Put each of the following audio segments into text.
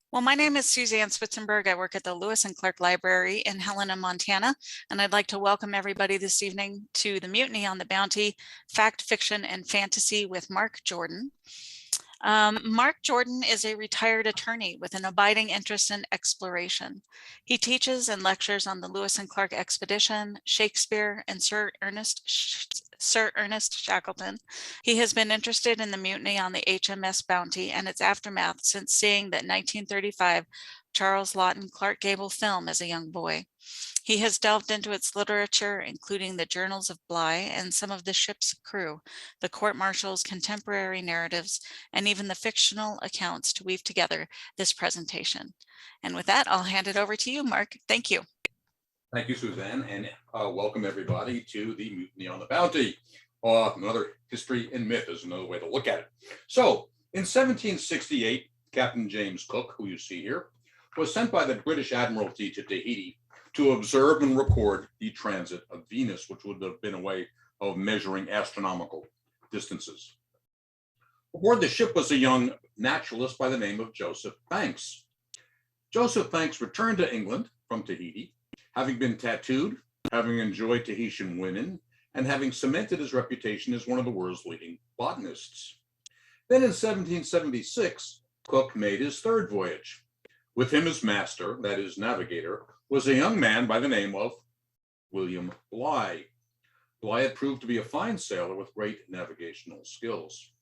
Well, my name is Suzanne Spitzenberg. I work at the Lewis and Clark Library in Helena, Montana, and I'd like to welcome everybody this evening to the Mutiny on the Bounty, Fact, Fiction, and Fantasy with Mark Jordan. Mark Jordan is a retired attorney with an abiding interest in exploration. He teaches and lectures on the Lewis and Clark expedition, Shakespeare, and Sir Ernest Shackleton. He has been interested in the mutiny on the HMS Bounty and its aftermath since seeing that 1935 Charles Lawton Clark Gable film as a young boy. He has delved into its literature, including the journals of Bligh and some of the ship's crew, the court-martial's contemporary narratives, and even the fictional accounts to weave together this presentation. And with that, I'll hand it over to you, Mark. Thank you. Thank you, Suzanne, and welcome everybody to the Mutiny on the Bounty. Another history and myth is another way to look at it. So, in 1768, Captain James Cook, who you see here, was sent by the British Admiralty to Tahiti to observe and record the transit of Venus, which would have been a way of measuring astronomical distances. Aboard the ship was a young naturalist by the name of Joseph Banks. Joseph Banks returned to England from Tahiti, having been tattooed, having enjoyed Tahitian women, and having cemented his reputation as one of the world's leading botanists. Then in 1776, Cook made his third voyage. With him as master, that is navigator, was a young man by the name of William Bligh. Bligh had proved to be a fine sailor with great navigational skills.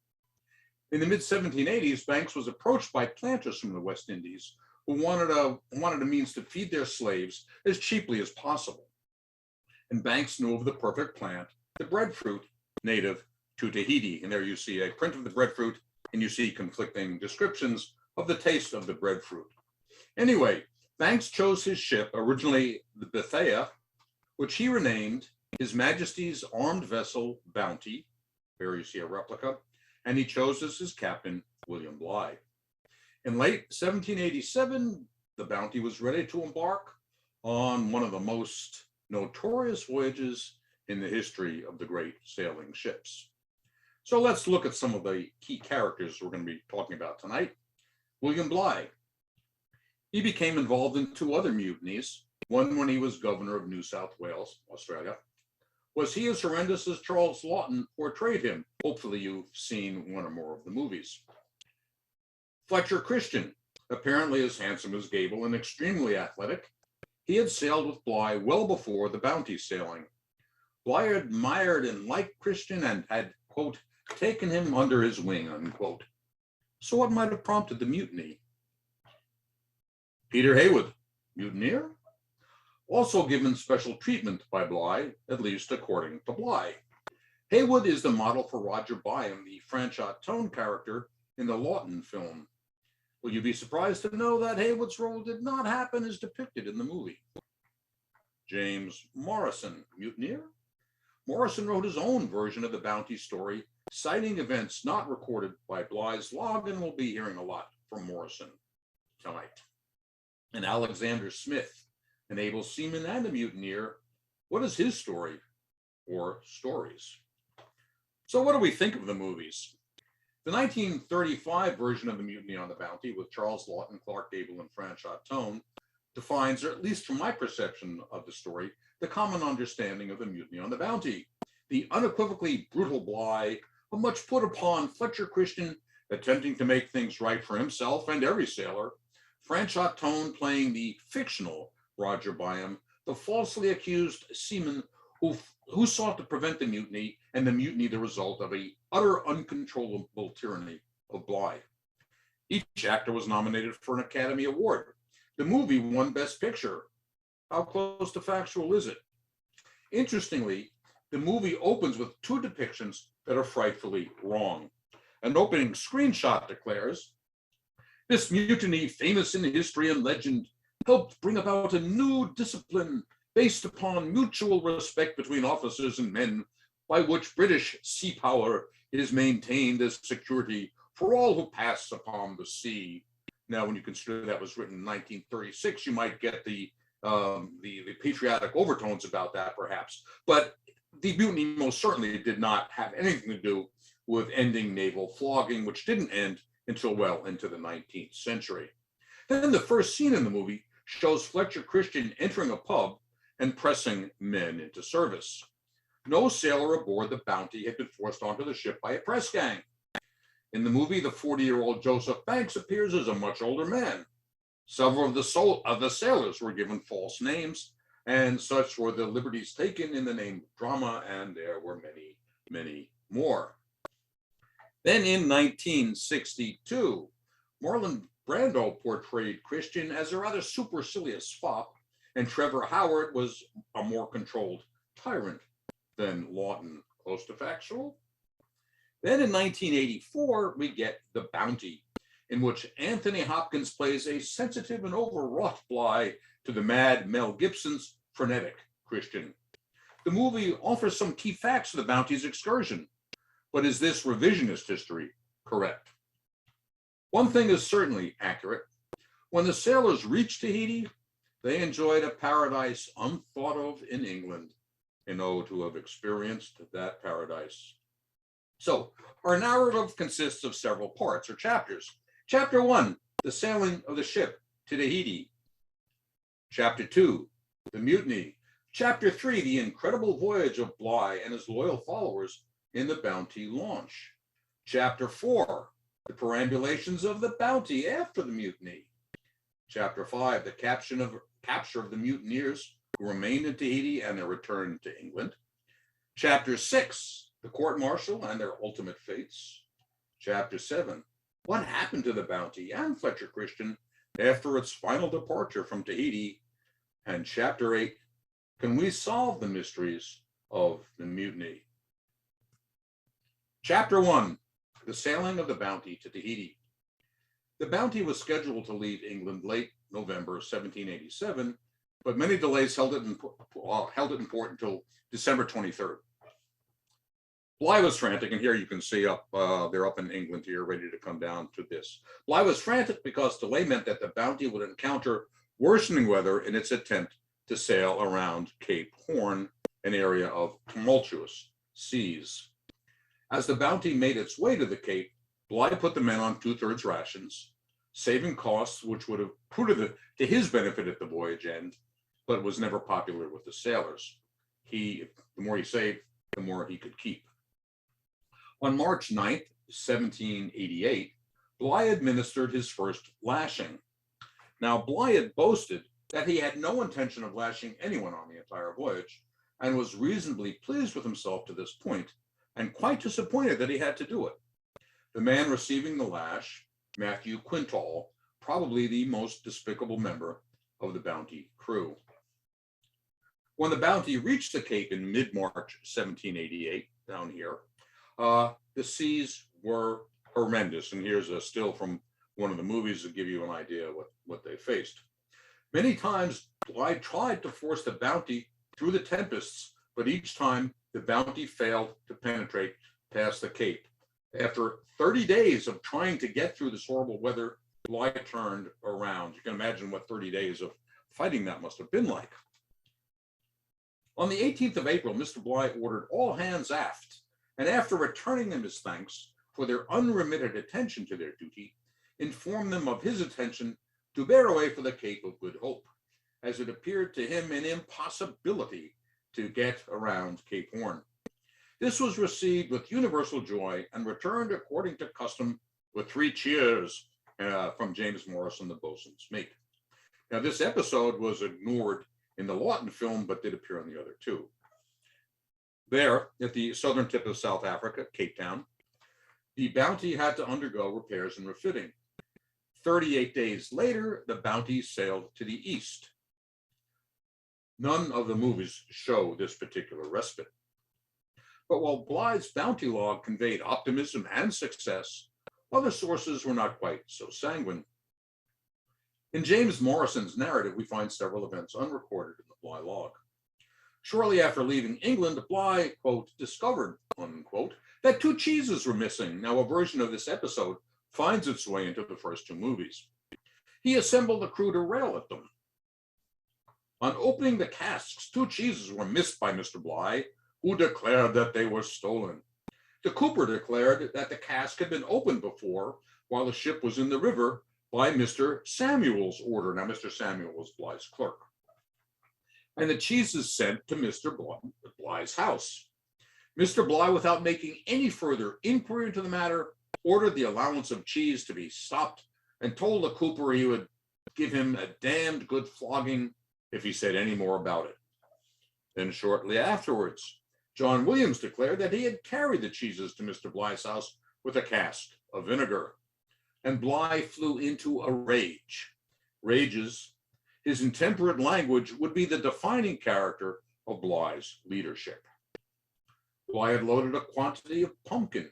In the mid-1780s, Banks was approached by planters from the West Indies who wanted a means to feed their slaves as cheaply as possible. And Banks knew of the perfect plant, the breadfruit, native to Tahiti. And there you see a print of the breadfruit, and you see conflicting descriptions of the taste of the breadfruit. Anyway, Banks chose his ship, originally the Bethea, which he renamed His Majesty's Armed Vessel Bounty. Here you see a replica, and he chose as his captain William Bligh. In late 1787, the Bounty was ready to embark on one of the most notorious voyages in the history of the great sailing ships. So let's look at some of the key characters we're going to be talking about tonight. William Bligh. He became involved in two other mutinies, one when he was governor of New South Wales, Australia. Was he as horrendous as Charles Lawton portrayed him? Hopefully you've seen one or more of the movies. Fletcher Christian, apparently as handsome as Gable and extremely athletic, he had sailed with Bligh well before the Bounty sailing. Bligh admired and liked Christian and had, quote, taken him under his wing, unquote. So what might have prompted the mutiny? Peter Hayward, mutineer, also given special treatment by Bligh, at least according to Bligh. Hayward is the model for Roger Byam, the Franchot-Tone character in the Lawton film. Will you be surprised to know that Hayward's role did not happen as depicted in the movie? James Morrison, mutineer. Morrison wrote his own version of the Bounty story, citing events not recorded by Bligh's log, and we'll be hearing a lot from Morrison tonight. And Alexander Smith, an able seaman and a mutineer, what is his story or stories? So what do we think of the movies? The 1935 version of the Mutiny on the Bounty with Charles Lawton, Clark Gable, and Franchot-Tone defines, or at least from my perception of the story, the common understanding of the Mutiny on the Bounty. The unequivocally brutal Bligh, a much put upon Fletcher Christian attempting to make things right for himself and every sailor, Franchot-Tone playing the fictional Roger Byam, the falsely accused seaman who sought to prevent the mutiny, and the mutiny the result of a utter uncontrollable tyranny of Bligh. Each actor was nominated for an Academy Award. The movie won Best Picture. How close to factual is it? Interestingly, the movie opens with two depictions that are frightfully wrong. An opening screenshot declares, "This mutiny, famous in history and legend, helped bring about a new discipline based upon mutual respect between officers and men, by which British sea power is maintained as security for all who pass upon the sea." Now, when you consider that was written in 1936, you might get the patriotic overtones about that, perhaps. But the mutiny most certainly did not have anything to do with ending naval flogging, which didn't end until well into the 19th century. Then the first scene in the movie shows Fletcher Christian entering a pub and pressing men into service. No sailor aboard the Bounty had been forced onto the ship by a press gang. In the movie, the 40-year-old Joseph Banks appears as a much older man. Several of the sailors were given false names, and such were the liberties taken in the name of drama, and there were many, many more. Then in 1962, Marlon Brando portrayed Christian as a rather supercilious fop, and Trevor Howard was a more controlled tyrant than Lawton. Close to factual? Then in 1984, we get The Bounty, in which Anthony Hopkins plays a sensitive and overwrought Bligh to the mad Mel Gibson's frenetic Christian. The movie offers some key facts of the Bounty's excursion, but is this revisionist history correct? One thing is certainly accurate. When the sailors reached Tahiti, they enjoyed a paradise unthought of in England, and oh, to have experienced that paradise. So our narrative consists of several parts or chapters. Chapter 1, the sailing of the ship to Tahiti. Chapter 2, the mutiny. Chapter 3, the incredible voyage of Bligh and his loyal followers in the Bounty launch. Chapter 4, the perambulations of the Bounty after the mutiny. Chapter 5, the capture of the mutineers who remained in Tahiti and their return to England. Chapter 6, the court-martial and their ultimate fates. Chapter 7, what happened to the Bounty and Fletcher Christian after its final departure from Tahiti. And Chapter 8, can we solve the mysteries of the mutiny? Chapter 1, the sailing of the Bounty to Tahiti. The Bounty was scheduled to leave England late November 1787, but many delays held it in port until December 23rd. Bligh was frantic, and here you can see they're up in England here, ready to come down to this. Bligh was frantic because delay meant that the Bounty would encounter worsening weather in its attempt to sail around Cape Horn, an area of tumultuous seas. As the Bounty made its way to the Cape, Bligh put the men on 2/3 rations, saving costs which would have proved to his benefit at the voyage end, but was never popular with the sailors. The more he saved, the more he could keep. On March 9th, 1788, Bligh administered his first lashing. Now, Bligh had boasted that he had no intention of lashing anyone on the entire voyage, and was reasonably pleased with himself to this point, and quite disappointed that he had to do it. The man receiving the lash, Matthew Quintal, probably the most despicable member of the Bounty crew. When the Bounty reached the Cape in mid-March 1788, down here, the seas were horrendous. And here's a still from one of the movies to give you an idea what they faced. Many times, Bligh tried to force the Bounty through the tempests, but each time the Bounty failed to penetrate past the Cape. After 30 days of trying to get through this horrible weather, Bligh turned around. You can imagine what 30 days of fighting that must have been like. On the 18th of April, Mr. Bligh ordered all hands aft, and after returning them his thanks for their unremitted attention to their duty, informed them of his intention to bear away for the Cape of Good Hope, as it appeared to him an impossibility to get around Cape Horn. This was received with universal joy and returned according to custom with 3 cheers from James Morrison, the boatswain's mate. Now, this episode was ignored in the Lawton film, but did appear on the other 2. There, at the southern tip of South Africa, Cape Town, the Bounty had to undergo repairs and refitting. 38 days later, the Bounty sailed to the east. None of the movies show this particular respite. But while Bligh's Bounty log conveyed optimism and success, other sources were not quite so sanguine. In James Morrison's narrative, we find several events unrecorded in the Bligh log. Shortly after leaving England, Bligh, quote, discovered, unquote, that 2 cheeses were missing. Now, a version of this episode finds its way into the first 2 movies. He assembled the crew to rail at them. On opening the casks, 2 cheeses were missed by Mr. Bligh, who declared that they were stolen. The cooper declared that the cask had been opened before while the ship was in the river by Mr. Samuel's order. Now, Mr. Samuel was Bligh's clerk. And the cheeses sent to Mr. Bligh's house. Mr. Bligh, without making any further inquiry into the matter, ordered the allowance of cheese to be stopped and told the cooper he would give him a damned good flogging if he said any more about it. Then shortly afterwards, John Williams declared that he had carried the cheeses to Mr. Bligh's house with a cask of vinegar. And Bligh flew into a rage. Rages, his intemperate language, would be the defining character of Bligh's leadership. Bligh had loaded a quantity of pumpkin.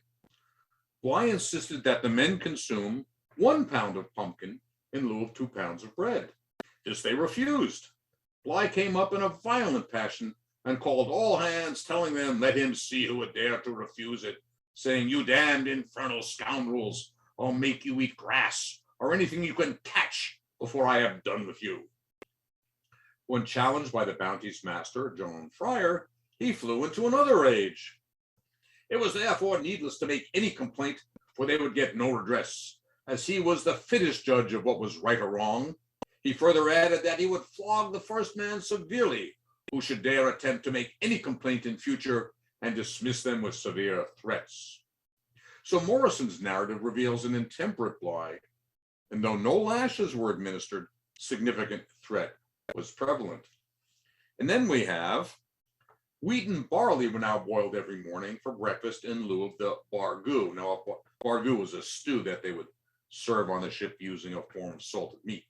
Bligh insisted that the men consume 1 pound of pumpkin in lieu of 2 pounds of bread. This they refused. Bligh came up in a violent passion and called all hands, telling them, let him see who would dare to refuse it, saying, you damned infernal scoundrels, I'll make you eat grass or anything you can catch before I have done with you. When challenged by the Bounty's master, John Fryer, he flew into another rage. It was therefore needless to make any complaint, for they would get no redress, as he was the fittest judge of what was right or wrong. He further added that he would flog the first man severely who should dare attempt to make any complaint in future, and dismiss them with severe threats. So Morrison's narrative reveals an intemperate Bligh, and though no lashes were administered, significant threat was prevalent. And then we have wheat and barley were now boiled every morning for breakfast in lieu of the bargoo. Now, a bargoo was a stew that they would serve on the ship using a form of salted meat.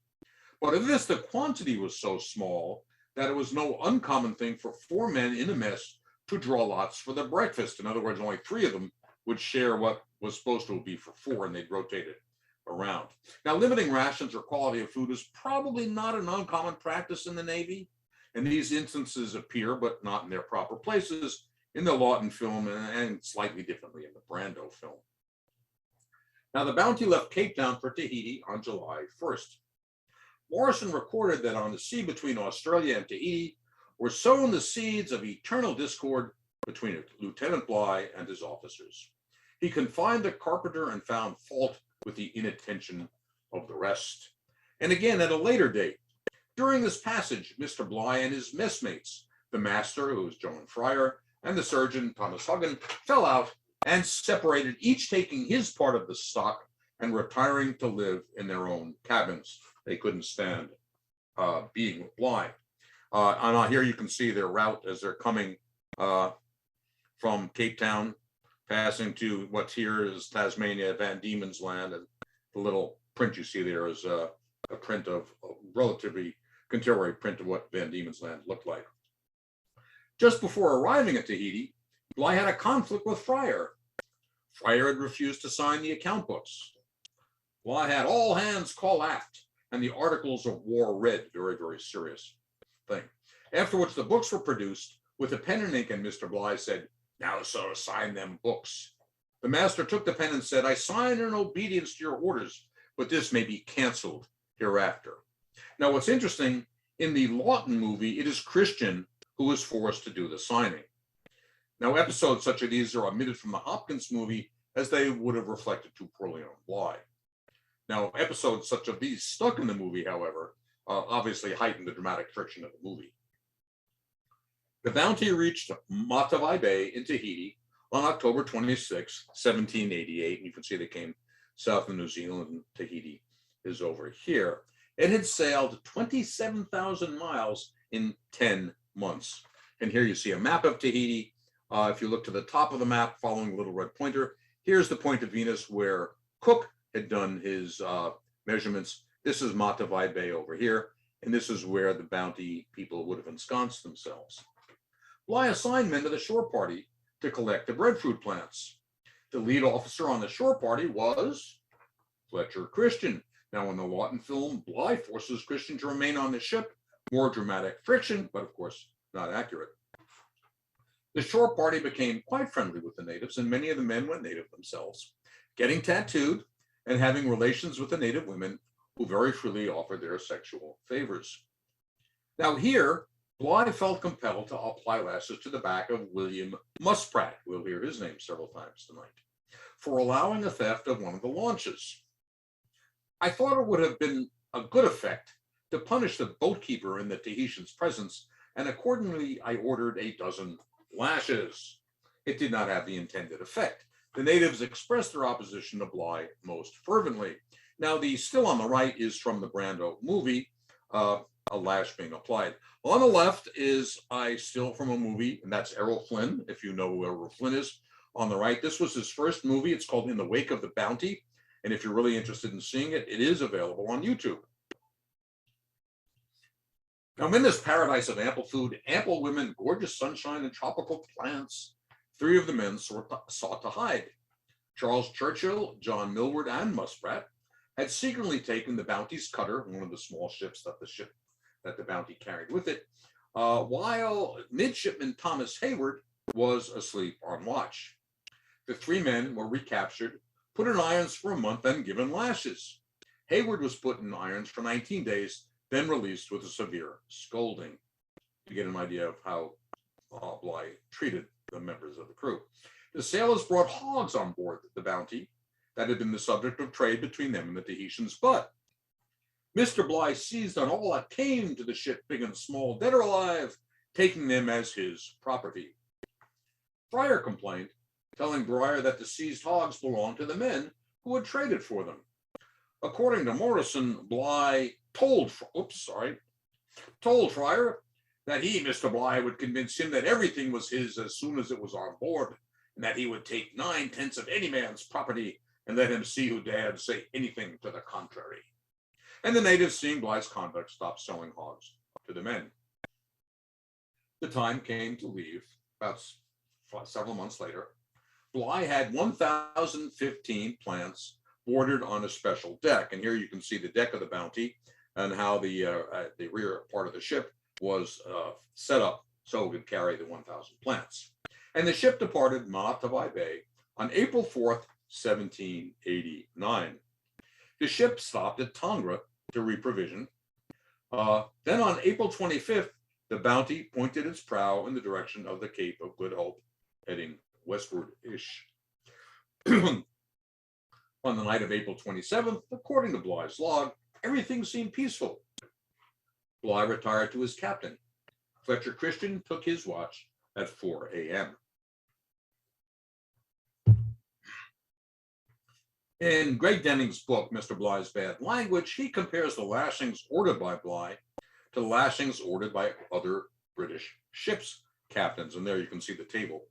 But of this, the quantity was so small that it was no uncommon thing for 4 men in a mess to draw lots for the breakfast. In other words, only 3 of them would share what was supposed to be for 4, and they'd rotate it around. Now, limiting rations or quality of food is probably not an uncommon practice in the Navy, and these instances appear, but not in their proper places, in the Lawton film and slightly differently in the Brando film. Now, the Bounty left Cape Town for Tahiti on July 1st. Morrison recorded that on the sea between Australia and Tahiti were sown the seeds of eternal discord between Lieutenant Bligh and his officers. He confined the carpenter and found fault with the inattention of the rest. And again, at a later date, during this passage, Mr. Bligh and his messmates, the master, who was John Fryer, and the surgeon, Thomas Huggan, fell out and separated, each taking his part of the stock and retiring to live in their own cabins. They couldn't stand being with Bligh. And here you can see their route as they're coming from Cape Town, passing to what's here is Tasmania, Van Diemen's Land, and the little print you see there is a print of a relatively contemporary print of what Van Diemen's Land looked like. Just before arriving at Tahiti, Bligh had a conflict with Fryer. Fryer had refused to sign the account books. Bligh had all hands call aft, and the articles of war read. Very, very serious thing. Afterwards, the books were produced with a pen and ink, and Mr. Bligh said, now, sir, sign them books. The master took the pen and said, I sign in obedience to your orders, but this may be canceled hereafter. Now, what's interesting, in the Lawton movie, it is Christian who is forced to do the signing. Now, episodes such as these are omitted from the Hopkins movie, as they would have reflected too poorly on Bligh. Now, episodes such as these stuck in the movie, however, obviously heightened the dramatic friction of the movie. The Bounty reached Matavai Bay in Tahiti on October 26, 1788. And you can see they came south of New Zealand, and Tahiti is over here. It had sailed 27,000 miles in 10 months. And here you see a map of Tahiti. If you look to the top of the map, following the little red pointer, here's the point of Venus where Cook had done his measurements. This is Matavai Bay over here, and this is where the Bounty people would have ensconced themselves. Bligh assigned men to the shore party to collect the breadfruit plants. The lead officer on the shore party was Fletcher Christian. Now, in the Lawton film, Bligh forces Christian to remain on the ship. More dramatic friction, but of course not accurate. The shore party became quite friendly with the natives, and many of the men went native themselves, getting tattooed and having relations with the native women, who very freely offered their sexual favors. Now here, Bligh felt compelled to apply lashes to the back of William Muspratt, we'll hear his name several times tonight, for allowing the theft of one of the launches. I thought it would have been a good effect to punish the boatkeeper in the Tahitian's presence, and accordingly I ordered a dozen lashes. It did not have the intended effect. The natives expressed their opposition to Bligh most fervently. Now, the still on the right is from the Brando movie, a lash being applied. On the left is I still from a movie, and that's Errol Flynn, if you know who Errol Flynn is. On the right, this was his first movie. It's called In the Wake of the Bounty. And if you're really interested in seeing it, it is available on YouTube. Now, in this paradise of ample food, ample women, gorgeous sunshine, and tropical plants, three of the men sought to hide. Charles Churchill, John Millward, and Musprat had secretly taken the Bounty's cutter, one of the small ships that the Bounty carried with it, while midshipman Thomas Hayward was asleep on watch. The three men were recaptured, put in irons for a month, and given lashes. Hayward was put in irons for 19 days, then released with a severe scolding, to get an idea of how Bligh treated the members of the crew. The sailors brought hogs on board the Bounty that had been the subject of trade between them and the Tahitians, but Mr. Bligh seized on all that came to the ship, big and small, dead or alive, taking them as his property. Fryer complained, telling Breyer that the seized hogs belonged to the men who had traded for them. According to Morrison, Bligh told Fryer that he, Mr. Bligh, would convince him that everything was his as soon as it was on board, and that he would take 9/10 of any man's property and let him see who dared say anything to the contrary. And the natives, seeing Bligh's conduct, stopped selling hogs to the men. The time came to leave. About several months later, Bligh had 1,015 plants bordered on a special deck. And here you can see the deck of the Bounty and how the rear part of the ship was set up so it could carry the 1,000 plants. And the ship departed Matavai Bay on April 4th, 1789. The ship stopped at Tonga to reprovision. Then on April 25th, the Bounty pointed its prow in the direction of the Cape of Good Hope, heading westward-ish. On the night of April 27th, according to Bligh's log, everything seemed peaceful. Bligh retired to his captain. Fletcher Christian took his watch at 4 a.m. In Greg Denning's book, Mr. Bligh's Bad Language, he compares the lashings ordered by Bligh to lashings ordered by other British ships' captains. And there you can see the table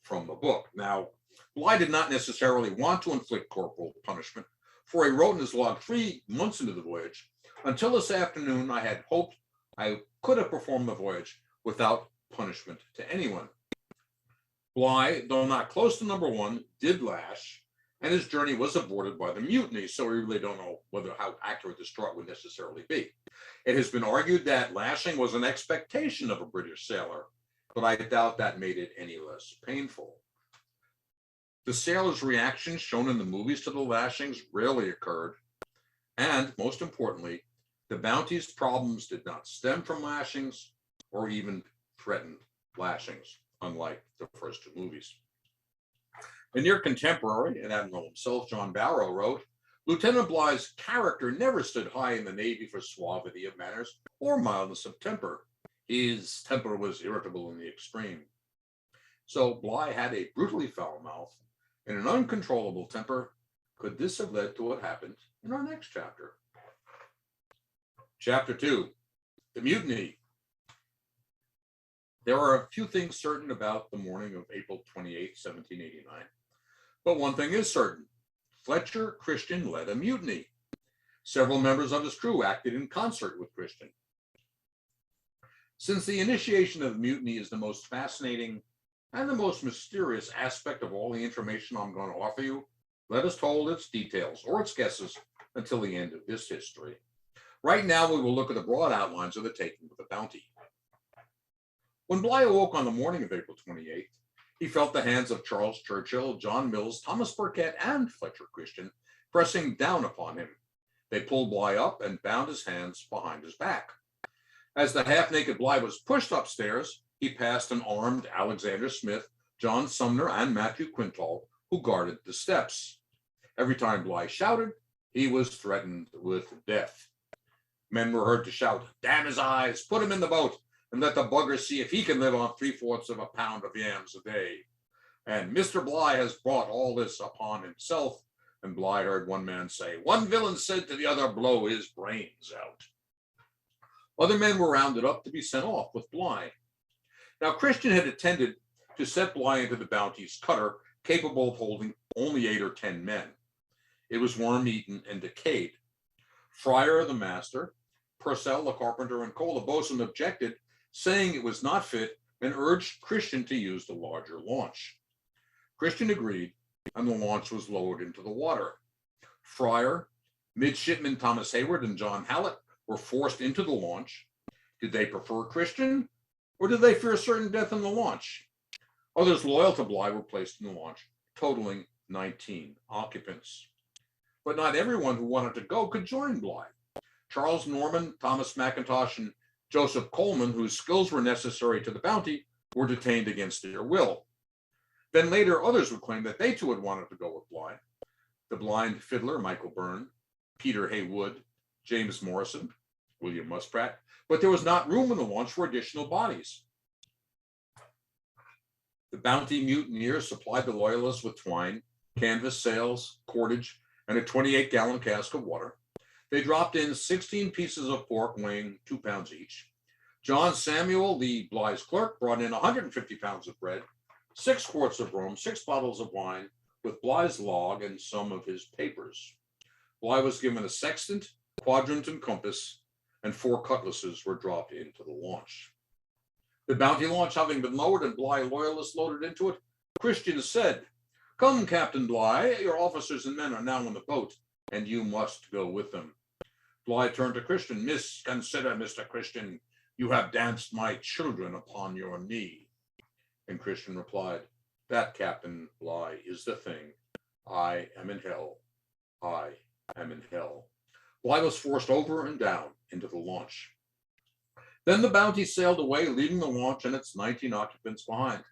from the book. Now, Bligh did not necessarily want to inflict corporal punishment, for he wrote in his log 3 months into the voyage, "Until this afternoon, I had hoped I could have performed the voyage without punishment to anyone." Bligh, though not close to number 1, did lash, and his journey was aborted by the mutiny, so we really don't know how accurate this chart would necessarily be. It has been argued that lashing was an expectation of a British sailor, but I doubt that made it any less painful. The sailors' reactions shown in the movies to the lashings rarely occurred, and most importantly, the Bounty's problems did not stem from lashings or even threatened lashings, unlike the first 2 movies. A near contemporary, and Admiral himself, John Barrow, wrote, "Lieutenant Bligh's character never stood high in the Navy for suavity of manners or mildness of temper. His temper was irritable in the extreme." So Bligh had a brutally foul mouth and an uncontrollable temper. Could this have led to what happened in our next chapter? Chapter 2, the mutiny. There are a few things certain about the morning of April 28, 1789. But one thing is certain. Fletcher Christian led a mutiny. Several members of his crew acted in concert with Christian. Since the initiation of the mutiny is the most fascinating and the most mysterious aspect of all the information I'm going to offer you, let us hold its details or its guesses until the end of this history. Right now, we will look at the broad outlines of the taking of the Bounty. When Bligh awoke on the morning of April 28th, he felt the hands of Charles Churchill, John Mills, Thomas Burkett, and Fletcher Christian pressing down upon him. They pulled Bligh up and bound his hands behind his back. As the half-naked Bligh was pushed upstairs, he passed an armed Alexander Smith, John Sumner, and Matthew Quintal, who guarded the steps. Every time Bligh shouted, he was threatened with death. Men were heard to shout, "Damn his eyes, put him in the boat, and let the bugger see if he can live on 3/4 of a pound of yams a day. And Mr. Bligh has brought all this upon himself." And Bligh heard one man say, "One villain said to the other, blow his brains out." Other men were rounded up to be sent off with Bligh. Now Christian had intended to set Bligh into the Bounty's cutter, capable of holding only 8 or 10 men. It was worm-eaten and decayed. Fryer, the master, Purcell, the carpenter, and Cole, the boatswain, objected, saying it was not fit, and urged Christian to use the larger launch. Christian agreed, and the launch was lowered into the water. Fryer, midshipman Thomas Hayward, and John Hallett were forced into the launch. Did they prefer Christian, or did they fear certain death in the launch? Others loyal to Bligh were placed in the launch, totaling 19 occupants. But not everyone who wanted to go could join Bligh. Charles Norman, Thomas McIntosh, and Joseph Coleman, whose skills were necessary to the Bounty, were detained against their will. Then later, others would claim that they too had wanted to go with Bligh. The blind fiddler, Michael Byrne, Peter Hayward, James Morrison, William Musprat, but there was not room in the launch for additional bodies. The Bounty mutineers supplied the loyalists with twine, canvas, sails, cordage, and a 28-gallon cask of water. They dropped in 16 pieces of pork weighing 2 pounds each. John Samuel, the Bligh's clerk, brought in 150 pounds of bread, 6 quarts of rum, 6 bottles of wine, with Bligh's log and some of his papers. Bligh was given a sextant, quadrant, and compass, and 4 cutlasses were dropped into the launch. The Bounty launch having been lowered and Bligh loyalists loaded into it, Christian said, "Come, Captain Bligh, your officers and men are now in the boat, and you must go with them." Bligh turned to Christian. "Consider, Mr. Christian, you have danced my children upon your knee." And Christian replied, "That, Captain Bligh, is the thing. I am in hell. I am in hell." Bligh was forced over and down into the launch. Then the Bounty sailed away, leaving the launch and its 19 occupants behind.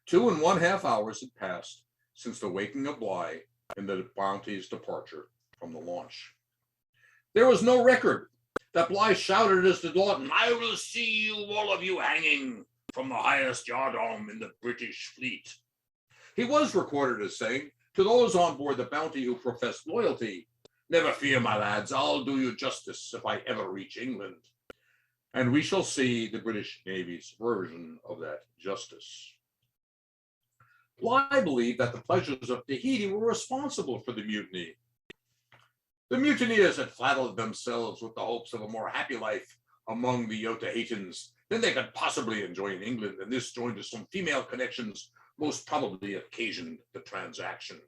2½ hours had passed since the waking of Bligh and the Bounty's departure from the launch. There was no record that Bligh shouted as to Dalton, "I will see you, all of you, hanging from the highest yardarm in the British fleet." He was recorded as saying to those on board the Bounty who professed loyalty, "Never fear, my lads, I'll do you justice if I ever reach England." And we shall see the British Navy's version of that justice. Bligh believed that the Pleasures of Tahiti were responsible for the mutiny. The mutineers had flattered themselves with the hopes of a more happy life among the Otaheitans than they could possibly enjoy in England, and this, joined to some female connections, most probably occasioned the transaction.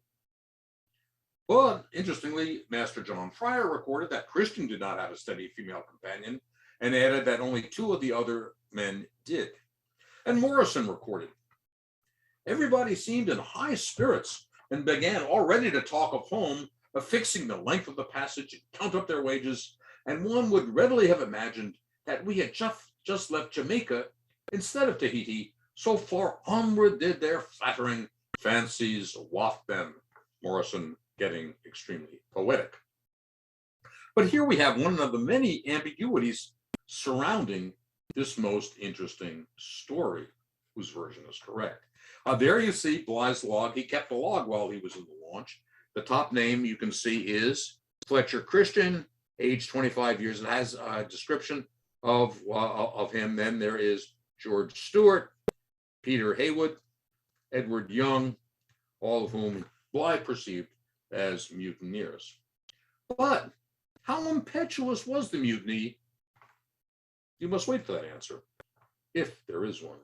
But interestingly, Master John Fryer recorded that Christian did not have a steady female companion, and added that only 2 of the other men did. And Morrison recorded, "Everybody seemed in high spirits and began already to talk of home, of fixing the length of the passage and count up their wages, and one would readily have imagined that we had just left Jamaica instead of Tahiti, so far onward did their flattering fancies waft them." Morrison getting extremely poetic. But here we have one of the many ambiguities surrounding this most interesting story, whose version is correct. There you see Bligh's log. He kept a log while he was in the launch. The top name you can see is Fletcher Christian, age 25 years. It has a description of him. Then there is George Stewart, Peter Hayward, Edward Young, all of whom Bligh perceived as mutineers. But how impetuous was the mutiny? You must wait for that answer, if there is one.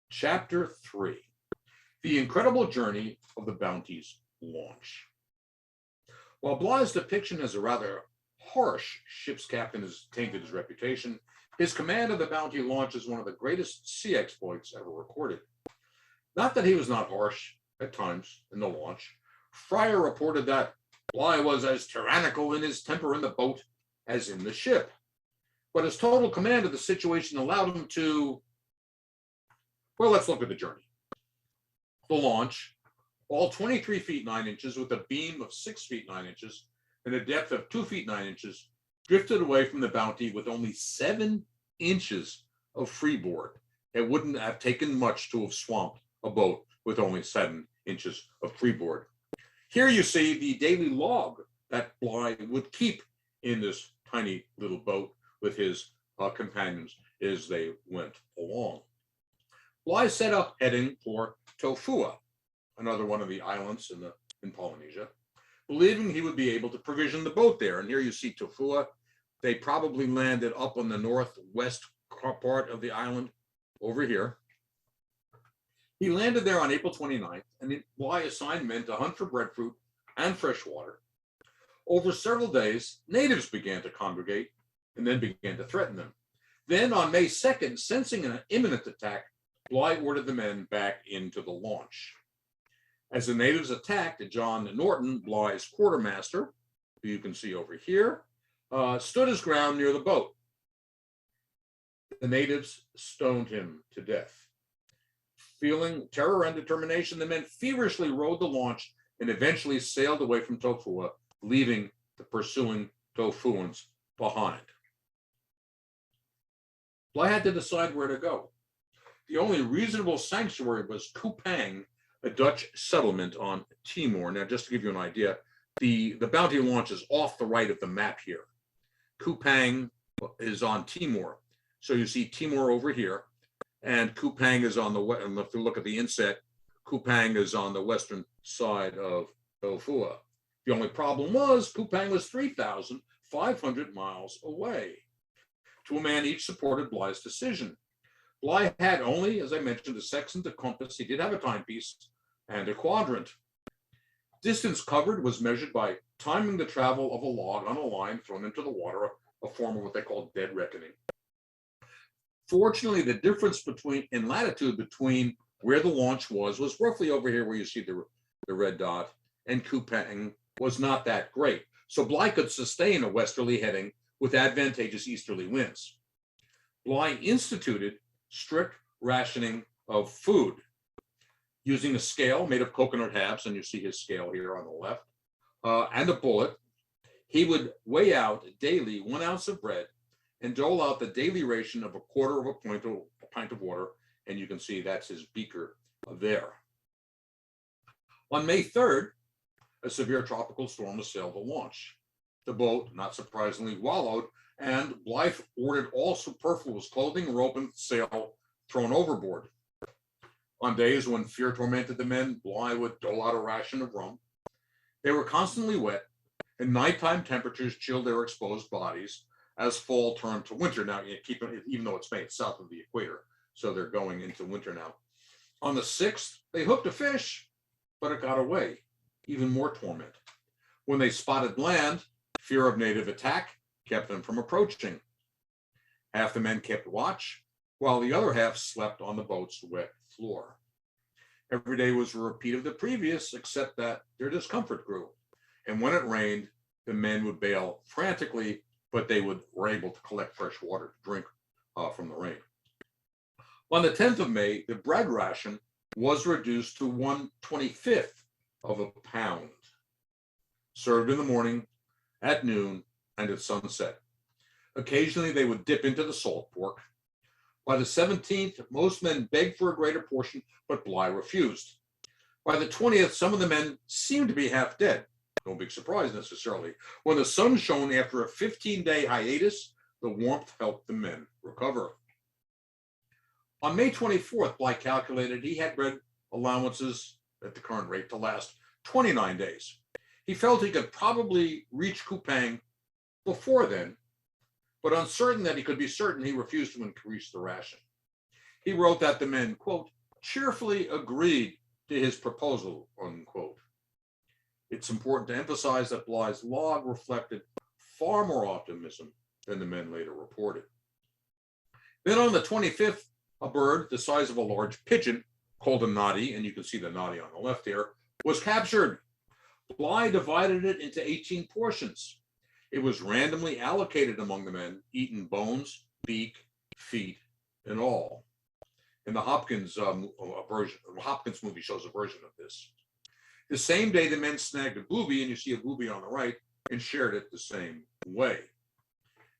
Chapter 3, The Incredible Journey of the Bounty's Launch. While Bligh's depiction as a rather harsh ship's captain has tainted his reputation, his command of the Bounty launch is one of the greatest sea exploits ever recorded. Not that he was not harsh at times in the launch. Fryer reported that Bligh was as tyrannical in his temper in the boat as in the ship. But his total command of the situation allowed him to, well, let's look at the journey. The launch, all 23 feet 9 inches with a beam of 6 feet 9 inches and a depth of 2 feet 9 inches, drifted away from the Bounty with only 7 inches of freeboard. It wouldn't have taken much to have swamped a boat with only 7 inches of freeboard. Here you see the daily log that Bligh would keep in this tiny little boat with his companions as they went along. Bligh set up heading for Tofua, another one of the islands in Polynesia, believing he would be able to provision the boat there. And here you see Tofua. They probably landed up on the northwest part of the island over here. He landed there on April 29th, and Bligh assigned men to hunt for breadfruit and fresh water. Over several days, natives began to congregate and then began to threaten them. Then on May 2nd, sensing an imminent attack, Bligh ordered the men back into the launch. As the natives attacked, John Norton, Bligh's quartermaster, who you can see over here, stood his ground near the boat. The natives stoned him to death. Feeling terror and determination, the men feverishly rowed the launch and eventually sailed away from Tofua, leaving the pursuing Tofuans behind. Bligh had to decide where to go. The only reasonable sanctuary was Kupang, a Dutch settlement on Timor. Now, just to give you an idea, the Bounty launch is off the right of the map here. Kupang is on Timor. So you see Timor over here, and Kupang is on the west. And if you look at the inset, Kupang is on the western side of Tofua. The only problem was Kupang was 3,500 miles away. To a man, each supported Bligh's decision. Bligh had only, as I mentioned, a sextant, a compass. He did have a timepiece and a quadrant. Distance covered was measured by timing the travel of a log on a line thrown into the water, a form of what they call dead reckoning. Fortunately, the difference in latitude between where the launch was roughly over here where you see the red dot, and Kupang was not that great. So Bligh could sustain a westerly heading with advantageous easterly winds. Bligh instituted strict rationing of food using a scale made of coconut halves, and you see his scale here on the left, and a bullet. He would weigh out daily 1 ounce of bread and dole out the daily ration of a quarter of a pint of water, and you can see that's his beaker there. On May 3rd, a severe tropical storm assailed the launch. The boat, not surprisingly, wallowed, and Bligh ordered all superfluous clothing, rope, and sail thrown overboard. On days when fear tormented the men, Bligh would dole out a ration of rum. They were constantly wet, and nighttime temperatures chilled their exposed bodies as fall turned to winter. Now, even though it's made south of the equator, so they're going into winter now. On the 6th, they hooked a fish, but it got away. Even more torment. When they spotted land, fear of native attack kept them from approaching. Half the men kept watch, while the other half slept on the boat's wet floor. Every day was a repeat of the previous, except that their discomfort grew. And when it rained, the men would bail frantically, but they were able to collect fresh water to drink from the rain. On the 10th of May, the bread ration was reduced to 1/25 of a pound, served in the morning, at noon, and at sunset. Occasionally, they would dip into the salt pork. By the 17th, most men begged for a greater portion, but Bligh refused. By the 20th, some of the men seemed to be half dead. No big surprise necessarily. When the sun shone after a 15-day hiatus, the warmth helped the men recover. On May 24th, Bligh calculated he had bread allowances at the current rate to last 29 days. He felt he could probably reach Kupang before then, but uncertain that he could be certain, he refused to increase the ration. He wrote that the men, quote, cheerfully agreed to his proposal, unquote. It's important to emphasize that Bligh's log reflected far more optimism than the men later reported. Then on the 25th, a bird the size of a large pigeon, called a noddy, and you can see the noddy on the left here, was captured. Bligh divided it into 18 portions. It was randomly allocated among the men, eaten bones, beak, feet, and all. And the Hopkins movie shows a version of this. The same day, the men snagged a booby, and you see a booby on the right, and shared it the same way.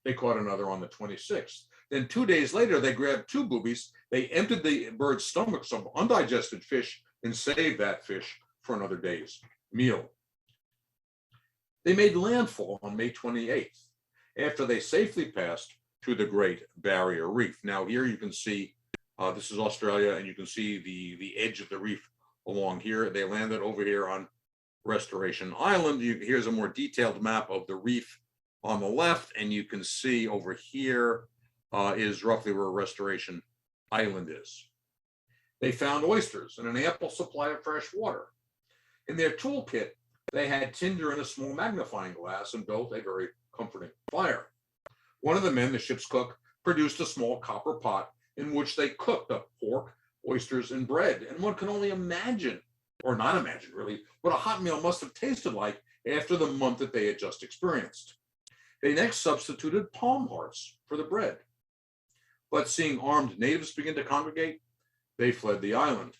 They caught another on the 26th. Then 2 days later, they grabbed 2 boobies. They emptied the bird's stomachs of undigested fish and saved that fish for another day's meal. They made landfall on May 28th after they safely passed through the Great Barrier Reef. Now here you can see, this is Australia, and you can see the edge of the reef along here. They landed over here on Restoration Island. Here's a more detailed map of the reef on the left, and you can see over here is roughly where Restoration Island is. They found oysters and an ample supply of fresh water. In their toolkit, they had tinder and a small magnifying glass and built a very comforting fire. One of the men, the ship's cook, produced a small copper pot in which they cooked up pork, oysters, and bread. And one can only imagine, or not imagine really, what a hot meal must have tasted like after the month that they had just experienced. They next substituted palm hearts for the bread. But seeing armed natives begin to congregate, they fled the island.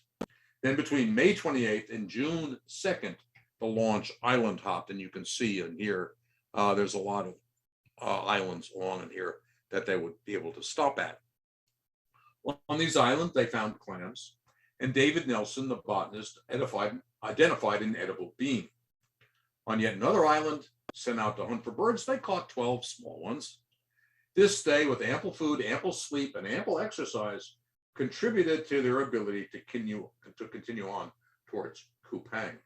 Then between May 28th and June 2nd, the launch island hopped, and you can see in here, there's a lot of islands along in here that they would be able to stop at. On these islands, they found clams, and David Nelson, the botanist, identified an edible bean. On yet another island, sent out to hunt for birds, they caught 12 small ones. This stay, with ample food, ample sleep, and ample exercise, contributed to their ability to continue on towards Kupang.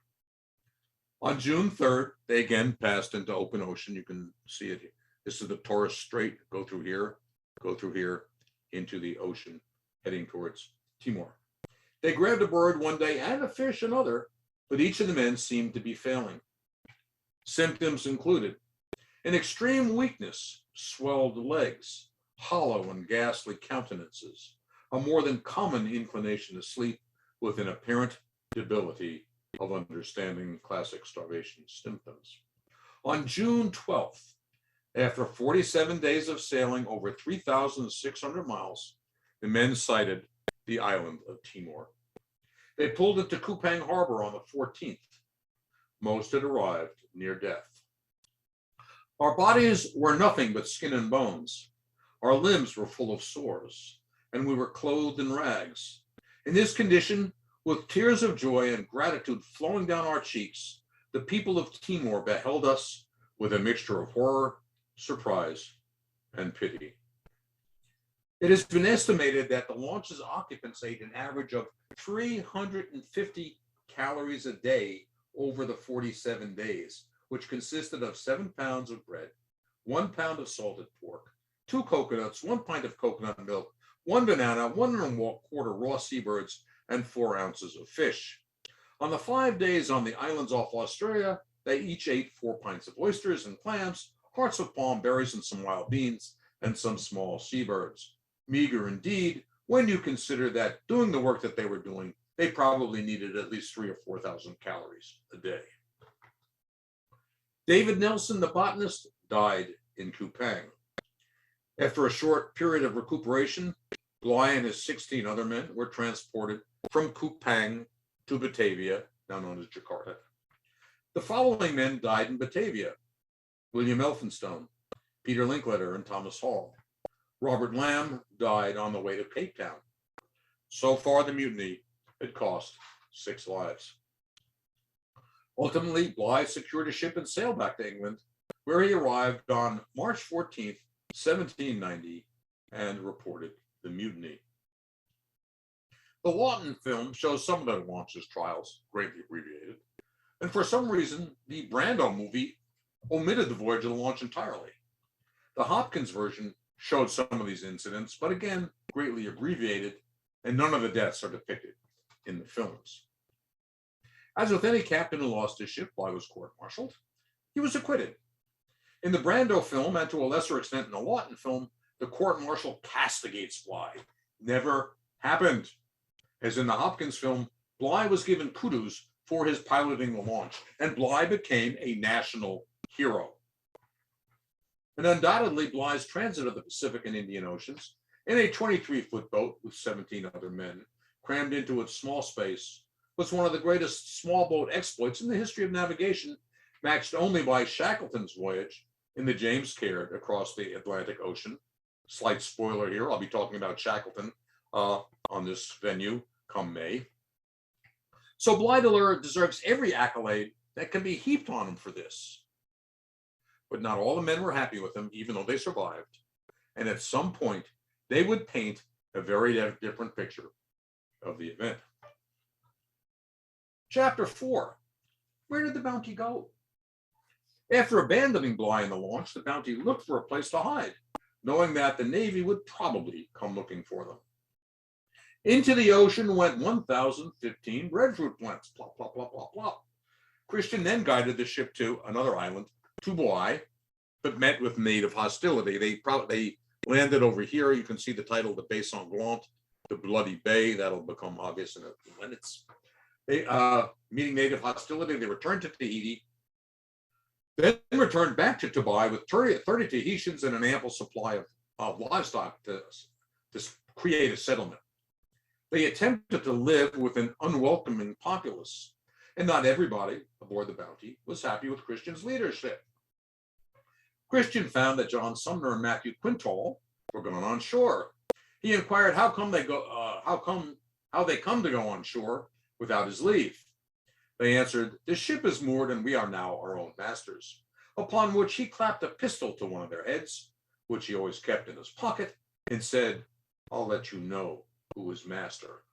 On June 3rd, they again passed into open ocean. You can see it. This is the Torres Strait. Go through here, into the ocean, heading towards Timor. They grabbed a bird one day and a fish another, but each of the men seemed to be failing. Symptoms included an extreme weakness, swelled legs, hollow and ghastly countenances, a more than common inclination to sleep, with an apparent debility of understanding classic starvation symptoms. On June 12th, after 47 days of sailing over 3,600 miles, the men sighted the island of Timor. They pulled into Kupang Harbor on the 14th. Most had arrived near death. Our bodies were nothing but skin and bones. Our limbs were full of sores, and we were clothed in rags. In this condition, with tears of joy and gratitude flowing down our cheeks, the people of Timor beheld us with a mixture of horror, surprise, and pity. It has been estimated that the launch's occupants ate an average of 350 calories a day over the 47 days, which consisted of 7 pounds of bread, 1 pound of salted pork, 2 coconuts, 1 pint of coconut milk, 1 banana, 1 1/4 raw seabirds, and 4 ounces of fish. On the 5 days on the islands off Australia, they each ate 4 pints of oysters and clams, hearts of palm berries and some wild beans, and some small seabirds. Meager indeed, when you consider that doing the work that they were doing, they probably needed at least 3,000 or 4,000 calories a day. David Nelson, the botanist, died in Kupang. After a short period of recuperation, Bligh and his 16 other men were transported from Kupang to Batavia, now known as Jakarta. The following men died in Batavia: William Elphinstone, Peter Linkletter, and Thomas Hall. Robert Lamb died on the way to Cape Town. So far, the mutiny had cost 6 lives. Ultimately, Bligh secured a ship and sailed back to England, where he arrived on March 14th, 1790, and reported the mutiny. The Lawton film shows some of the launch's trials, greatly abbreviated, and for some reason, the Brando movie omitted the voyage of the launch entirely. The Hopkins version showed some of these incidents, but again, greatly abbreviated, and none of the deaths are depicted in the films. As with any captain who lost his ship, Bligh was court-martialed. He was acquitted. In the Brando film, and to a lesser extent in the Lawton film, the court-martial castigates Bligh. Never happened. As in the Hopkins film, Bligh was given kudos for his piloting the launch, and Bligh became a national hero. And undoubtedly, Bligh's transit of the Pacific and Indian Oceans in a 23-foot boat with 17 other men, crammed into its small space, was one of the greatest small boat exploits in the history of navigation, matched only by Shackleton's voyage in the James Caird across the Atlantic Ocean. Slight spoiler here, I'll be talking about Shackleton on this venue come May. So Bligh deserves every accolade that can be heaped on him for this. But not all the men were happy with him, even though they survived. And at some point, they would paint a very different picture of the event. Chapter 4. Where did the Bounty go? After abandoning Bligh in the launch, the Bounty looked for a place to hide, knowing that the Navy would probably come looking for them. Into the ocean went 1,015 breadfruit plants. Plop, plop, plop, plop, plop. Christian then guided the ship to another island, to Bligh, but met with native hostility. They landed over here. You can see the title, the Bay Sanglante, the Bloody Bay. That'll become obvious in a few minutes. They, meeting native hostility, they returned to Tahiti, then returned back to Bligh with 30 Tahitians and an ample supply of livestock to create a settlement. They attempted to live with an unwelcoming populace, and not everybody aboard the Bounty was happy with Christian's leadership. Christian found that John Sumner and Matthew Quintal were going on shore. He inquired how they come to go on shore without his leave. They answered, "The ship is moored and we are now our own masters," upon which he clapped a pistol to one of their heads, which he always kept in his pocket, and said, "I'll let you know who is master."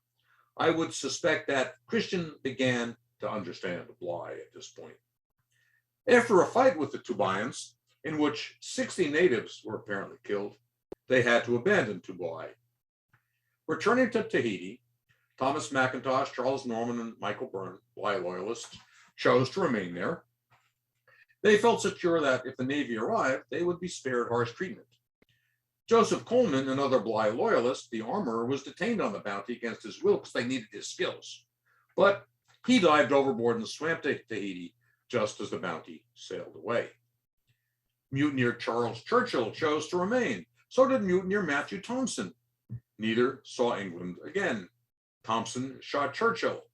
I would suspect that Christian began to understand Bligh at this point. After a fight with the Tubians, in which 60 natives were apparently killed, they had to abandon Bligh. Returning to Tahiti, Thomas McIntosh, Charles Norman, and Michael Byrne, Bligh loyalists, chose to remain there. They felt secure that if the Navy arrived, they would be spared harsh treatment. Joseph Coleman, another Bligh loyalist, the armorer, was detained on the Bounty against his will because they needed his skills. But he dived overboard and swam to Tahiti just as the Bounty sailed away. Mutineer Charles Churchill chose to remain. So did mutineer Matthew Thompson. Neither saw England again. Thompson shot Churchill.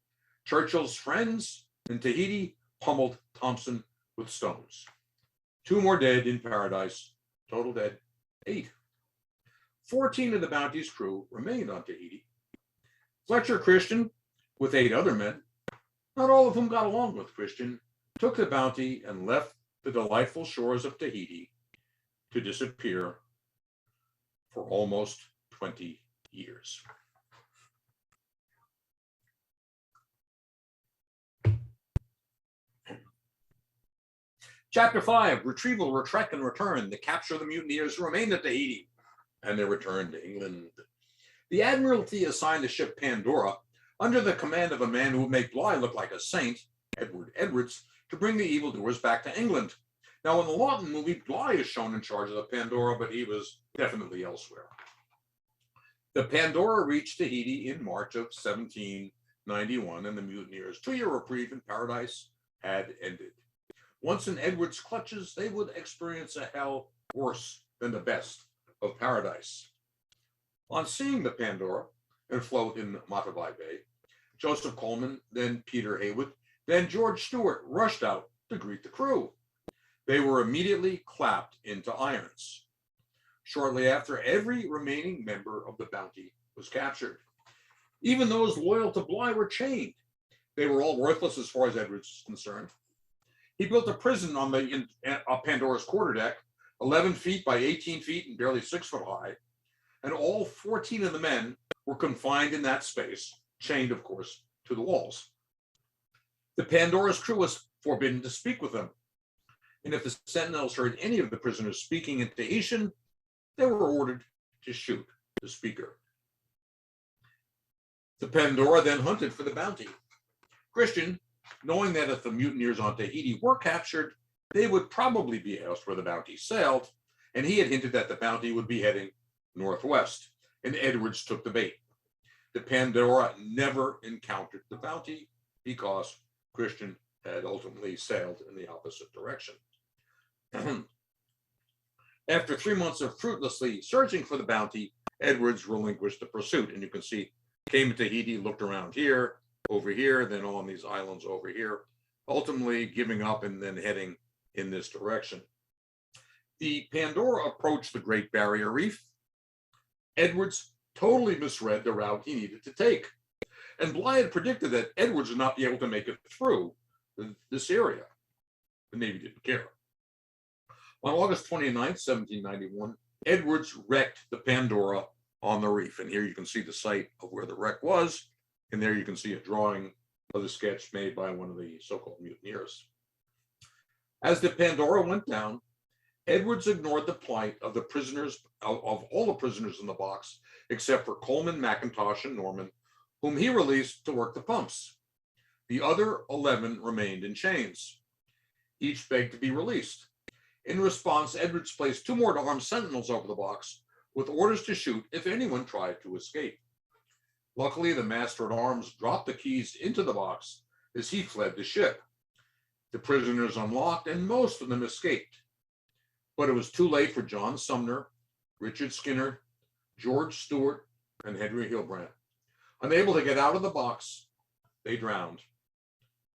Churchill's friends in Tahiti pummeled Thompson with stones. 2 more dead in paradise. Total dead, 8. 14 of the Bounty's crew remained on Tahiti. Fletcher Christian, with 8 other men, not all of whom got along with Christian, took the Bounty and left the delightful shores of Tahiti to disappear for almost 20 years. Chapter 5, Retrieval, Retrek, and Return, the capture of the mutineers who remained at Tahiti, and their return to England. The Admiralty assigned the ship Pandora, under the command of a man who would make Bligh look like a saint, Edward Edwards, to bring the evildoers back to England. Now, in the Lawton movie, Bligh is shown in charge of the Pandora, but he was definitely elsewhere. The Pandora reached Tahiti in March of 1791, and the mutineers' 2-year reprieve in paradise had ended. Once in Edward's clutches, they would experience a hell worse than the best of paradise. On seeing the Pandora afloat in Matavai Bay, Joseph Coleman, then Peter Hayward, then George Stewart rushed out to greet the crew. They were immediately clapped into irons. Shortly after, every remaining member of the Bounty was captured. Even those loyal to Bligh were chained. They were all worthless as far as Edwards was concerned. He built a prison on the Pandora's quarterdeck, 11 feet by 18 feet and barely 6 foot high, and all 14 of the men were confined in that space, chained, of course, to the walls. The Pandora's crew was forbidden to speak with them, and if the sentinels heard any of the prisoners speaking in Tahitian, they were ordered to shoot the speaker. The Pandora then hunted for the Bounty. Christian, knowing that if the mutineers on Tahiti were captured, they would probably be asked where the Bounty sailed, and he had hinted that the Bounty would be heading northwest, and Edwards took the bait. The Pandora never encountered the Bounty because Christian had ultimately sailed in the opposite direction. After 3 months of fruitlessly searching for the Bounty, Edwards relinquished the pursuit, and you can see came to Tahiti, looked around here, over here, then on these islands over here, ultimately giving up and then heading in this direction. The Pandora approached the Great Barrier Reef. Edwards totally misread the route he needed to take. And Bligh had predicted that Edwards would not be able to make it through this area. The Navy didn't care. On August 29, 1791, Edwards wrecked the Pandora on the reef. And here you can see the site of where the wreck was. And there you can see a drawing of the sketch made by one of the so-called mutineers. As the Pandora went down, Edwards ignored the plight of the prisoners, of all the prisoners in the box, except for Coleman, McIntosh, and Norman, whom he released to work the pumps. The other 11 remained in chains. Each begged to be released. In response, Edwards placed 2 more armed sentinels over the box with orders to shoot if anyone tried to escape. Luckily, the master-at-arms dropped the keys into the box as he fled the ship. The prisoners unlocked, and most of them escaped. But it was too late for John Sumner, Richard Skinner, George Stewart, and Henry Hilbrand. Unable to get out of the box, they drowned.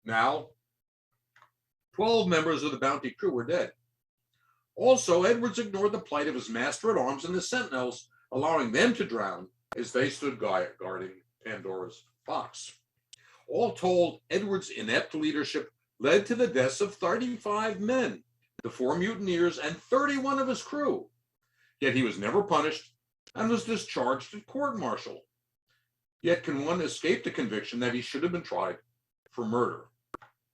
Now, 12 members of the Bounty crew were dead. Also, Edwards ignored the plight of his master-at-arms and the sentinels, allowing them to drown as they stood guarding Pandora's box. All told, Edwards' inept leadership led to the deaths of 35 men, the 4 mutineers, and 31 of his crew. Yet he was never punished and was discharged at court-martial. Yet can one escape the conviction that he should have been tried for murder?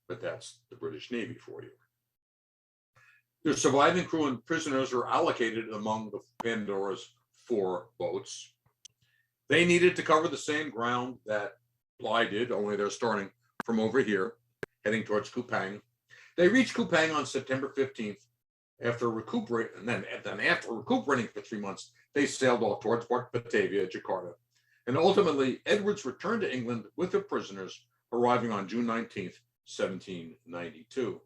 But that's the British Navy for you. The surviving crew and prisoners were allocated among the Pandora's 4 boats. They needed to cover the same ground that Bligh did, only they're starting from over here, heading towards Kupang. They reached Kupang on September 15th. After recuperating, and then after recuperating for 3 months, they sailed off towards Batavia, Jakarta. And ultimately, Edwards returned to England with the prisoners, arriving on June 19th, 1792.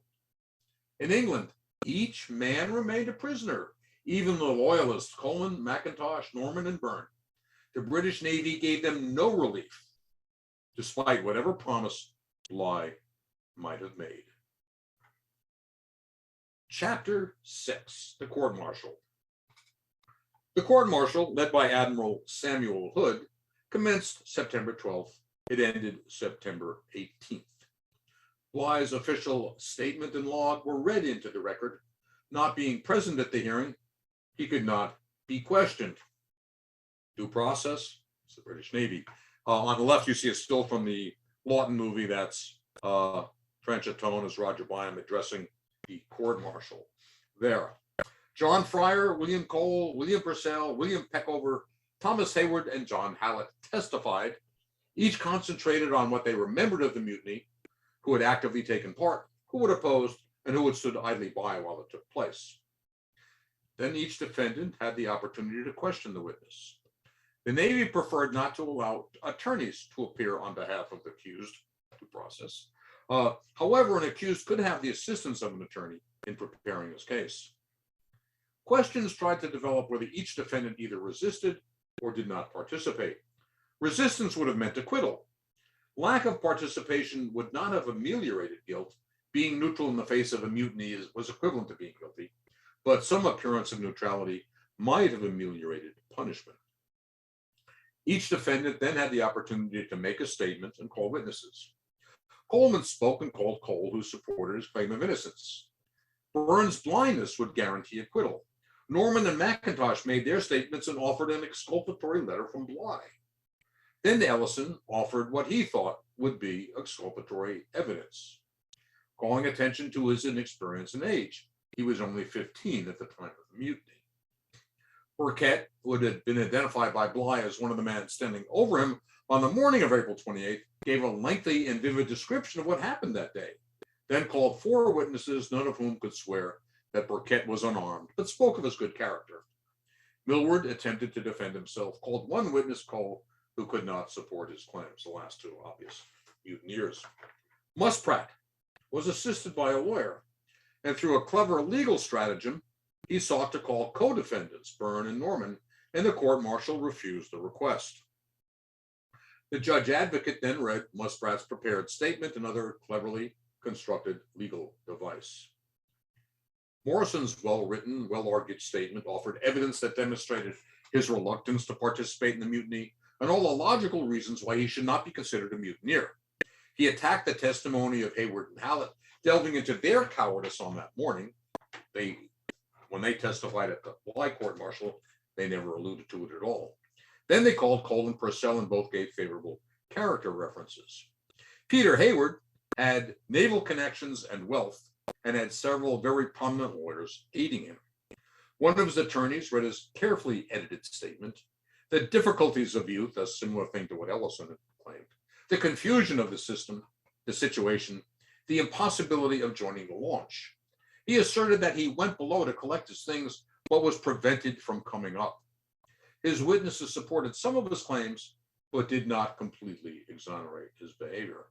In England, each man remained a prisoner, even the loyalists Coleman, McIntosh, Norman, and Byrne. The British Navy gave them no relief, despite whatever promise Bligh might have made. Chapter 6, the Court-Martial. The Court-Martial, led by Admiral Samuel Hood, commenced September 12th. It ended September 18th. Bligh's official statement and log were read into the record. Not being present at the hearing, he could not be questioned. Due process, it's the British Navy. On the left, you see a still from the Lawton movie. That's Trenchantone as Roger Bynum addressing the court-martial there. John Fryer, William Cole, William Purcell, William Peckover, Thomas Hayward, and John Hallett testified. Each concentrated on what they remembered of the mutiny, who had actively taken part, who had opposed, and who had stood idly by while it took place. Then each defendant had the opportunity to question the witness. The Navy preferred not to allow attorneys to appear on behalf of the accused due process. However, an accused could have the assistance of an attorney in preparing his case. Questions tried to develop whether each defendant either resisted or did not participate. Resistance would have meant acquittal. Lack of participation would not have ameliorated guilt. Being neutral in the face of a mutiny was equivalent to being guilty, but some appearance of neutrality might have ameliorated punishment. Each defendant then had the opportunity to make a statement and call witnesses. Coleman spoke and called Cole, who supported his claim of innocence. Burns' blindness would guarantee acquittal. Norman and McIntosh made their statements and offered an exculpatory letter from Bligh. Then Ellison offered what he thought would be exculpatory evidence, calling attention to his inexperience and age. He was only 15 at the time of the mutiny. Burkett, who had been identified by Bligh as one of the men standing over him on the morning of April 28th, gave a lengthy and vivid description of what happened that day, then called 4 witnesses, none of whom could swear that Burkett was unarmed, but spoke of his good character. Millward attempted to defend himself, called 1 witness, Cole, who could not support his claims, the last 2 obvious mutineers. Muspratt was assisted by a lawyer, and through a clever legal stratagem, he sought to call co-defendants, Byrne and Norman, and the court-martial refused the request. The judge advocate then read Musprat's prepared statement, another cleverly constructed legal device. Morrison's well-written, well-argued statement offered evidence that demonstrated his reluctance to participate in the mutiny and all the logical reasons why he should not be considered a mutineer. He attacked the testimony of Hayward and Hallett, delving into their cowardice on that morning. When they testified at the Bligh court-martial, they never alluded to it at all. Then they called Cole and Purcell and both gave favorable character references. Peter Hayward had naval connections and wealth and had several very prominent lawyers aiding him. One of his attorneys read his carefully edited statement. The difficulties of youth, a similar thing to what Ellison had claimed, the confusion of the system, the situation, the impossibility of joining the launch. He asserted that he went below to collect his things, but was prevented from coming up. His witnesses supported some of his claims, but did not completely exonerate his behavior.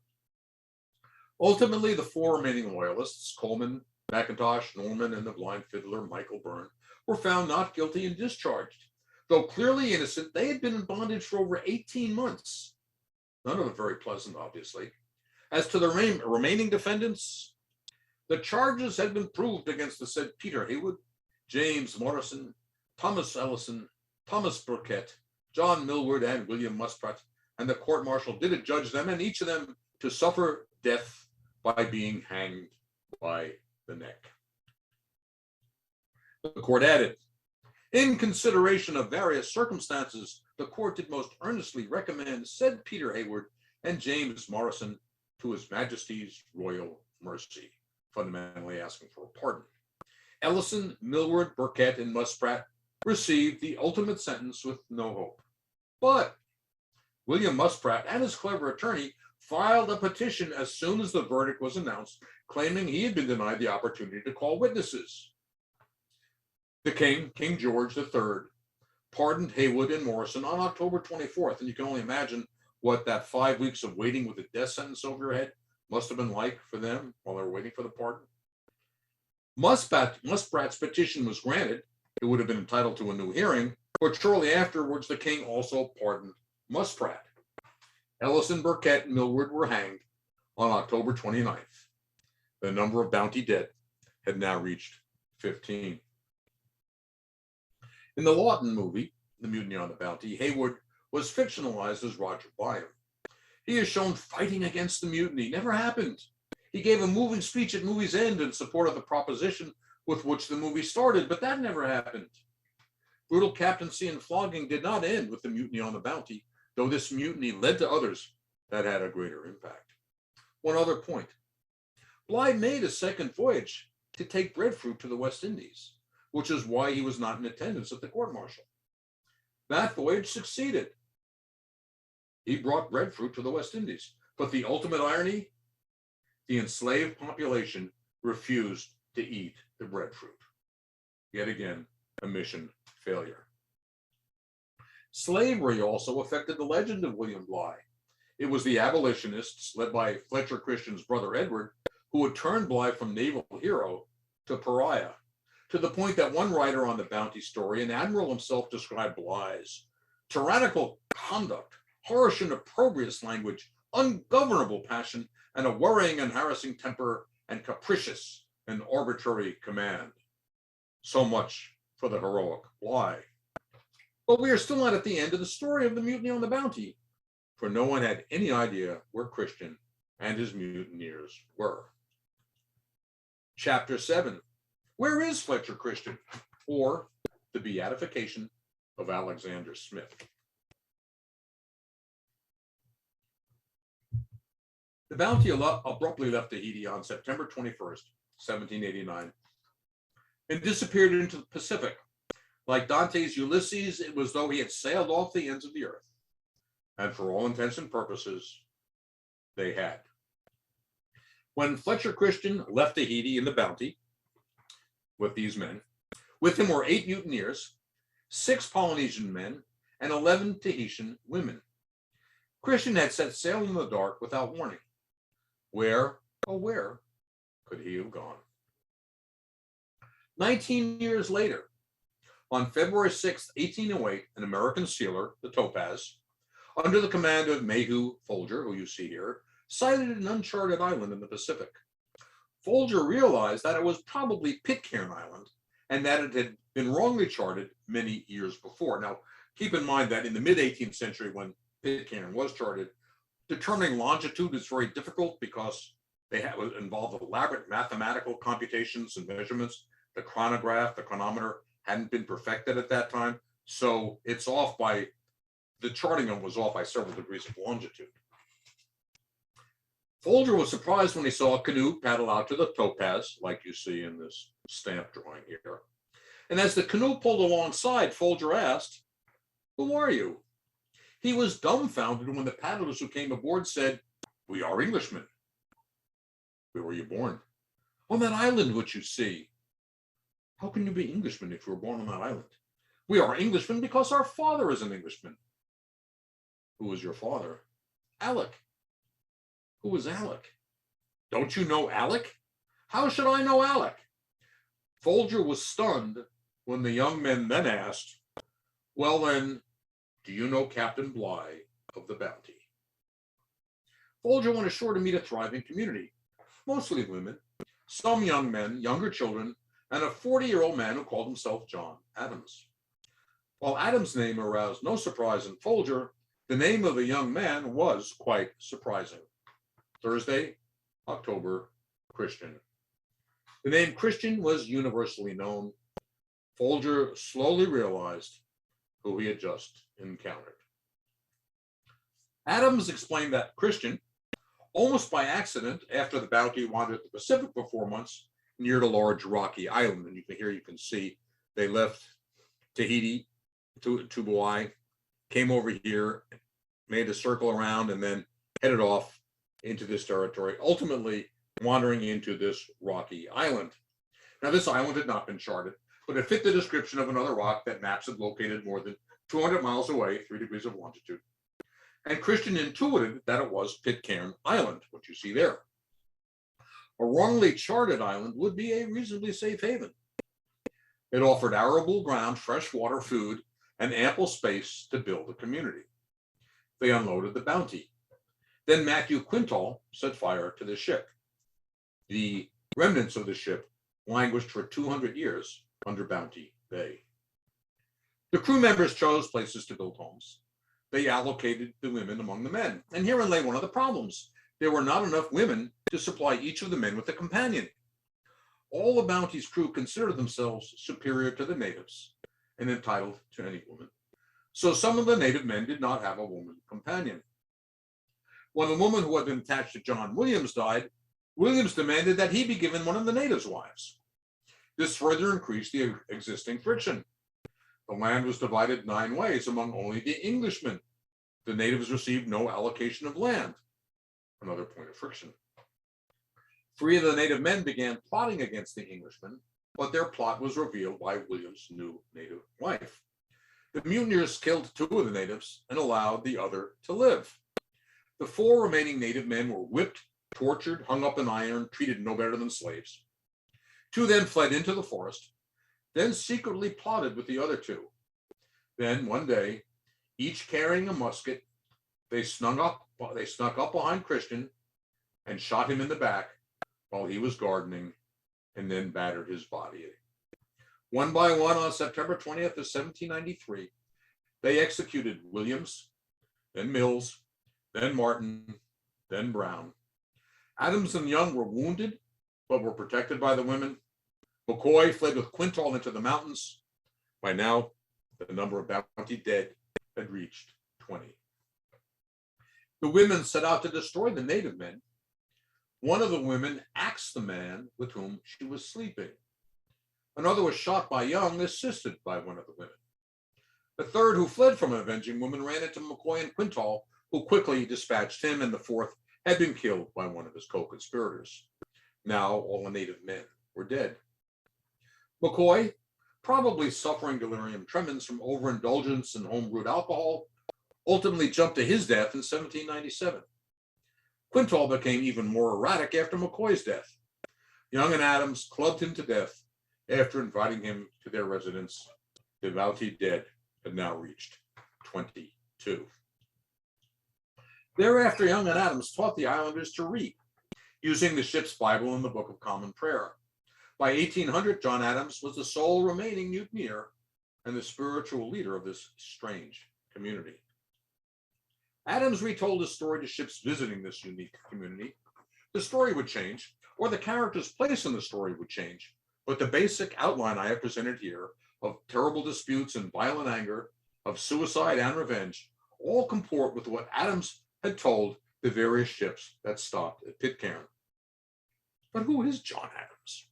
Ultimately, the four remaining loyalists, Coleman, McIntosh, Norman, and the blind fiddler, Michael Byrne, were found not guilty and discharged. Though clearly innocent, they had been in bondage for over 18 months. None of it very pleasant, obviously. As to the remaining defendants, the charges had been proved against the said Peter Hayward, James Morrison, Thomas Ellison, Thomas Burkett, John Millward, and William Musprat, and the court-martial did adjudge them and each of them to suffer death by being hanged by the neck. The court added, in consideration of various circumstances, the court did most earnestly recommend said Peter Hayward and James Morrison to His Majesty's royal mercy, fundamentally asking for a pardon. Ellison, Millward, Burkett, and Musprat received the ultimate sentence with no hope. But William Musprat and his clever attorney filed a petition as soon as the verdict was announced, claiming he had been denied the opportunity to call witnesses. The king, King George III, pardoned Hayward and Morrison on October 24th, and you can only imagine what that 5 weeks of waiting with a death sentence over your head must have been like for them while they were waiting for the pardon. Musprat's petition was granted. It would have been entitled to a new hearing, but shortly afterwards, the king also pardoned Musprat. Ellison, Burkett, and Millward were hanged on October 29th. The number of bounty dead had now reached 15. In the Lawton movie, The Mutiny on the Bounty, Hayward was fictionalized as Roger Bligh. He is shown fighting against the mutiny. Never happened. He gave a moving speech at movie's end in support of the proposition with which the movie started, but that never happened. Brutal captaincy and flogging did not end with the Mutiny on the Bounty, though this mutiny led to others that had a greater impact. One other point. Bligh made a second voyage to take breadfruit to the West Indies, which is why he was not in attendance at the court-martial. That voyage succeeded. He brought breadfruit to the West Indies, but the ultimate irony, the enslaved population refused to eat the breadfruit. Yet again, a mission failure. Slavery also affected the legend of William Bligh. It was the abolitionists, led by Fletcher Christian's brother Edward, who had turned Bligh from naval hero to pariah, to the point that one writer on the Bounty story, an admiral himself, described Bligh's tyrannical conduct, harsh and opprobrious language, ungovernable passion, and a worrying and harassing temper, and capricious and arbitrary command. So much for the heroic Bligh. But we are still not at the end of the story of the Mutiny on the Bounty, for no one had any idea where Christian and his mutineers were. Chapter 7. Where is Fletcher Christian? Or the Beatification of Alexander Smith. The Bounty abruptly left Tahiti on September 21st, 1789, and disappeared into the Pacific. Like Dante's Ulysses, it was though he had sailed off the ends of the earth. And for all intents and purposes, they had. When Fletcher Christian left Tahiti in the Bounty with these men, with him were 8 mutineers, 6 Polynesian men, and 11 Tahitian women. Christian had set sail in the dark without warning. Where, oh where, could he have gone? 19 years later, on February 6, 1808, an American sealer, the Topaz, under the command of Mayhew Folger, who you see here, sighted an uncharted island in the Pacific. Folger realized that it was probably Pitcairn Island and that it had been wrongly charted many years before. Now, keep in mind that in the mid-18th century, when Pitcairn was charted, determining longitude is very difficult because they involved elaborate mathematical computations and measurements. The chronograph, the chronometer hadn't been perfected at that time. So it's off by, the charting was off by several degrees of longitude. Folger was surprised when he saw a canoe paddle out to the topaz, like you see in this stamp drawing here. And as the canoe pulled alongside, Folger asked, "Who are you?" He was dumbfounded when the paddlers who came aboard said, "We are Englishmen." "Where were you born?" "On that island which you see." "How can you be Englishmen if you were born on that island?" "We are Englishmen because our father is an Englishman." "Who is your father?" "Alec." "Who is Alec?" "Don't you know Alec?" "How should I know Alec?" Folger was stunned when the young men then asked, "Well then, do you know Captain Bligh of the Bounty?" Folger went ashore to meet a thriving community, mostly women, some young men, younger children, and a 40-year-old man who called himself John Adams. While Adams' name aroused no surprise in Folger, the name of the young man was quite surprising. Thursday, October, Christian. The name Christian was universally known. Folger slowly realized who he had just encountered. Adams explained that Christian, almost by accident, after the Bounty wandered the Pacific for 4 months, near a large rocky island, and here you can see they left Tahiti to Bligh, came over here, made a circle around, and then headed off into this territory, ultimately wandering into this rocky island. Now, this island had not been charted, but it fit the description of another rock that maps had located more than 200 miles away, 3 degrees of longitude. And Christian intuited that it was Pitcairn Island, which you see there. A wrongly charted island would be a reasonably safe haven. It offered arable ground, fresh water, food, and ample space to build a community. They unloaded the Bounty. Then Matthew Quintal set fire to the ship. The remnants of the ship languished for 200 years under Bounty Bay. The crew members chose places to build homes. They allocated the women among the men. And herein lay one of the problems. There were not enough women to supply each of the men with a companion. All the Bounty's crew considered themselves superior to the natives and entitled to any woman. So some of the native men did not have a woman companion. When the woman who had been attached to John Williams died, Williams demanded that he be given one of the natives' wives. This further increased the existing friction. The land was divided 9 ways among only the Englishmen. The natives received no allocation of land. Another point of friction. 3 of the native men began plotting against the Englishmen, but their plot was revealed by Williams' new native wife. The mutineers killed 2 of the natives and allowed the other to live. The 4 remaining native men were whipped, tortured, hung up in iron, treated no better than slaves. 2 then fled into the forest, then secretly plotted with the other 2. Then one day, each carrying a musket, they snuck up behind Christian and shot him in the back while he was gardening, and then battered his body. One by one, on September 20th of 1793, they executed Williams, then Mills, then Martin, then Brown. Adams and Young were wounded, but were protected by the women. McCoy fled with Quintal into the mountains. By now, the number of Bounty dead had reached 20. The women set out to destroy the native men. One of the women axed the man with whom she was sleeping. Another was shot by Young, assisted by one of the women. The third, who fled from an avenging woman, ran into McCoy and Quintal, who quickly dispatched him, and the 4th had been killed by one of his co-conspirators. Now all the native men were dead. McCoy, probably suffering delirium tremens from overindulgence in home-brewed alcohol, ultimately jumped to his death in 1797. Quintal became even more erratic after McCoy's death. Young and Adams clubbed him to death after inviting him to their residence. The Bounty dead had now reached 22. Thereafter, young Adams taught the islanders to read, using the ship's Bible and the Book of Common Prayer. By 1800, John Adams was the sole remaining mutineer and the spiritual leader of this strange community. Adams retold his story to ships visiting this unique community. The story would change, or the character's place in the story would change, but the basic outline I have presented here of terrible disputes and violent anger, of suicide and revenge, all comport with what Adams had told the various ships that stopped at Pitcairn. But who is John Adams?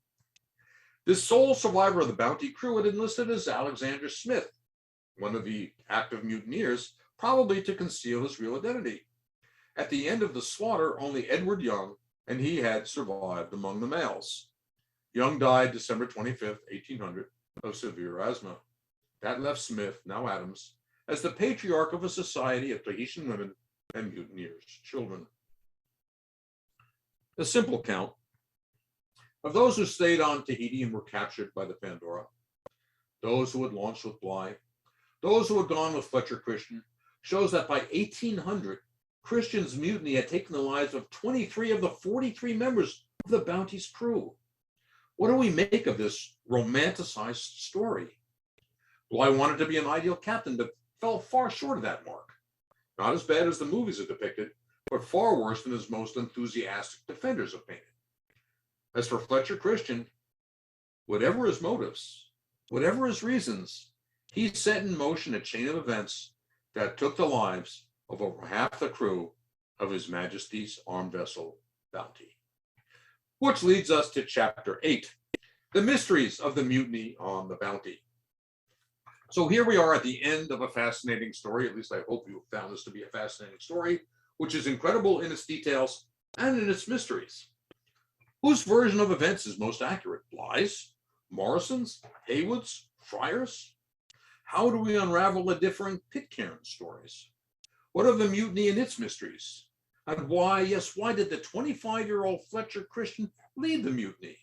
This sole survivor of the Bounty crew had enlisted as Alexander Smith, one of the active mutineers, probably to conceal his real identity. At the end of the slaughter, only Edward Young and he had survived among the males. Young died December 25th, 1800, of severe asthma. That left Smith, now Adams, as the patriarch of a society of Tahitian women and mutineers' children. A simple count of those who stayed on Tahiti and were captured by the Pandora, those who had launched with Bligh, those who had gone with Fletcher Christian, shows that by 1800, Christian's mutiny had taken the lives of 23 of the 43 members of the Bounty's crew. What do we make of this romanticized story? Bligh wanted to be an ideal captain, but fell far short of that mark. Not as bad as the movies have depicted, but far worse than his most enthusiastic defenders have painted. As for Fletcher Christian, whatever his motives, whatever his reasons, he set in motion a chain of events that took the lives of over half the crew of His Majesty's armed vessel, Bounty. Which leads us to Chapter 8, the mysteries of the mutiny on the Bounty. So here we are at the end of a fascinating story. At least I hope you found this to be a fascinating story, which is incredible in its details and in its mysteries. Whose version of events is most accurate? Bligh's, Morrison's, Hayward's, Fryer's? How do we unravel the differing Pitcairn stories? What of the mutiny and its mysteries? And why, yes, why did the 25-year-old Fletcher Christian lead the mutiny?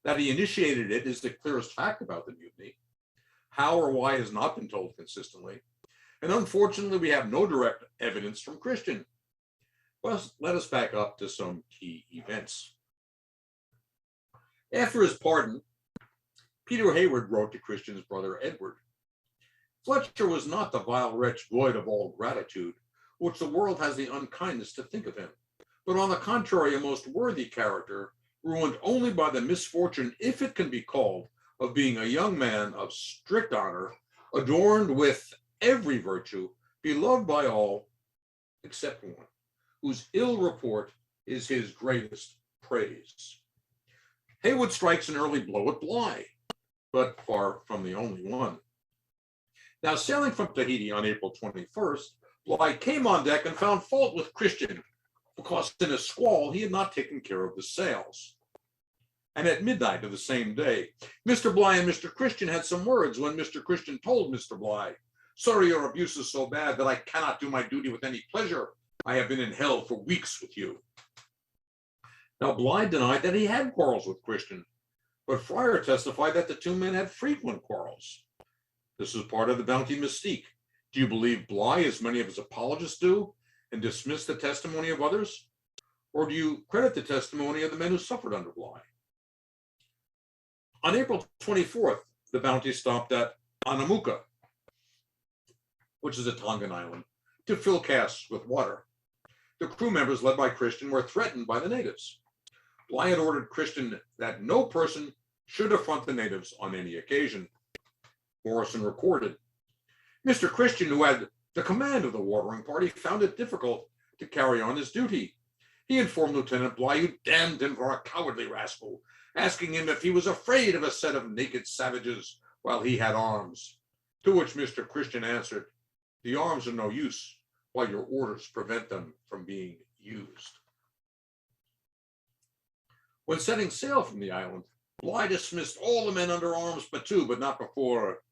That he initiated it is the clearest fact about the mutiny. How or why has not been told consistently. And unfortunately, we have no direct evidence from Christian. Well, let us back up to some key events. After his pardon, Peter Hayward wrote to Christian's brother Edward. Fletcher was not the vile wretch void of all gratitude, which the world has the unkindness to think of him, but on the contrary, a most worthy character, ruined only by the misfortune, if it can be called, of being a young man of strict honor, adorned with every virtue, beloved by all except one, whose ill report is his greatest praise. Hayward strikes an early blow at Bligh, but far from the only one. Now, sailing from Tahiti on April 21st, Bligh came on deck and found fault with Christian because in a squall he had not taken care of the sails. And at midnight of the same day, Mr. Bligh and Mr. Christian had some words when Mr. Christian told Mr. Bligh, "Sir, your abuse is so bad that I cannot do my duty with any pleasure. I have been in hell for weeks with you." Now, Bligh denied that he had quarrels with Christian, but Fryer testified that the two men had frequent quarrels. This is part of the Bounty mystique. Do you believe Bligh, as many of his apologists do, and dismiss the testimony of others? Or do you credit the testimony of the men who suffered under Bligh? On April 24th, the Bounty stopped at Anamuka, which is a Tongan island, to fill casks with water. The crew members, led by Christian, were threatened by the natives. Bligh had ordered Christian that no person should affront the natives on any occasion. Morrison recorded. Mr. Christian, who had the command of the watering party, found it difficult to carry on his duty. He informed Lieutenant Bligh, who damned him for a cowardly rascal, asking him if he was afraid of a set of naked savages while he had arms. To which Mr. Christian answered, "The arms are no use, while your orders prevent them from being used." When setting sail from the island, Bligh dismissed all the men under arms but two, but not before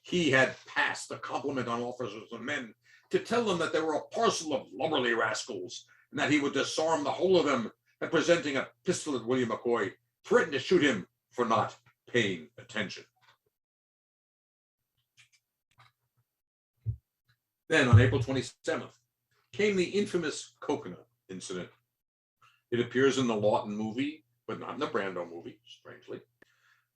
he had passed a compliment on officers and men to tell them that they were a parcel of lubberly rascals and that he would disarm the whole of them, and presenting a pistol at William McCoy, threatened to shoot him for not paying attention. Then on April 27th, came the infamous coconut incident. It appears in the Lawton movie, but not in the Brando movie, strangely.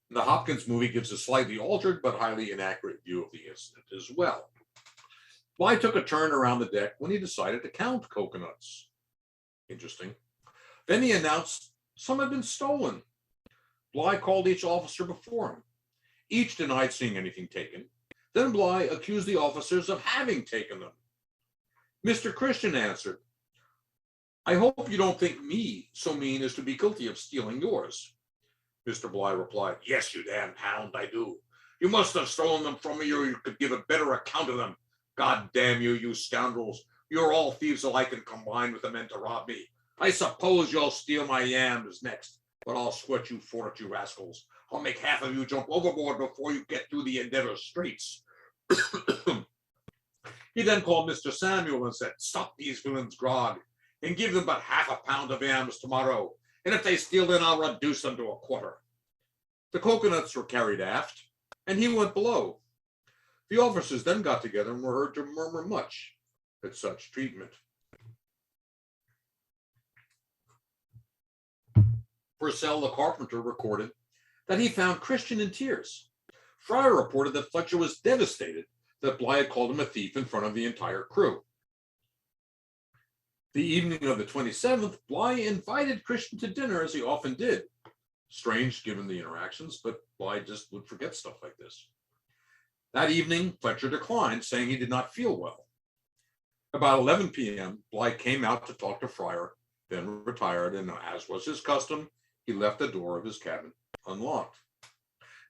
And the Hopkins movie gives a slightly altered but highly inaccurate view of the incident as well. Bligh took a turn around the deck when he decided to count coconuts. Interesting. Then he announced some had been stolen. Bligh called each officer before him. Each denied seeing anything taken. Then Bligh accused the officers of having taken them. Mr. Christian answered, "I hope you don't think me so mean as to be guilty of stealing yours." Mr. Bligh replied, "Yes, you damned hound, I do. You must have stolen them from me, or you could give a better account of them. God damn you, you scoundrels. You're all thieves alike and combined with the men to rob me. I suppose you'll steal my yams next, but I'll sweat you for it, you rascals. I'll make half of you jump overboard before you get through the Endeavor Straits." He then called Mr. Samuel and said, "Stop these villains' grog and give them but half a pound of yams tomorrow. And if they steal in, I'll reduce them to a quarter." The coconuts were carried aft, and he went below. The officers then got together and were heard to murmur much at such treatment. Purcell the carpenter recorded that he found Christian in tears. Fryer reported that Fletcher was devastated that Bligh had called him a thief in front of the entire crew. The evening of the 27th, Bligh invited Christian to dinner, as he often did. Strange given the interactions, but Bligh just would forget stuff like this. That evening, Fletcher declined, saying he did not feel well. About 11 p.m., Bligh came out to talk to Fryer, then retired, and as was his custom, he left the door of his cabin unlocked.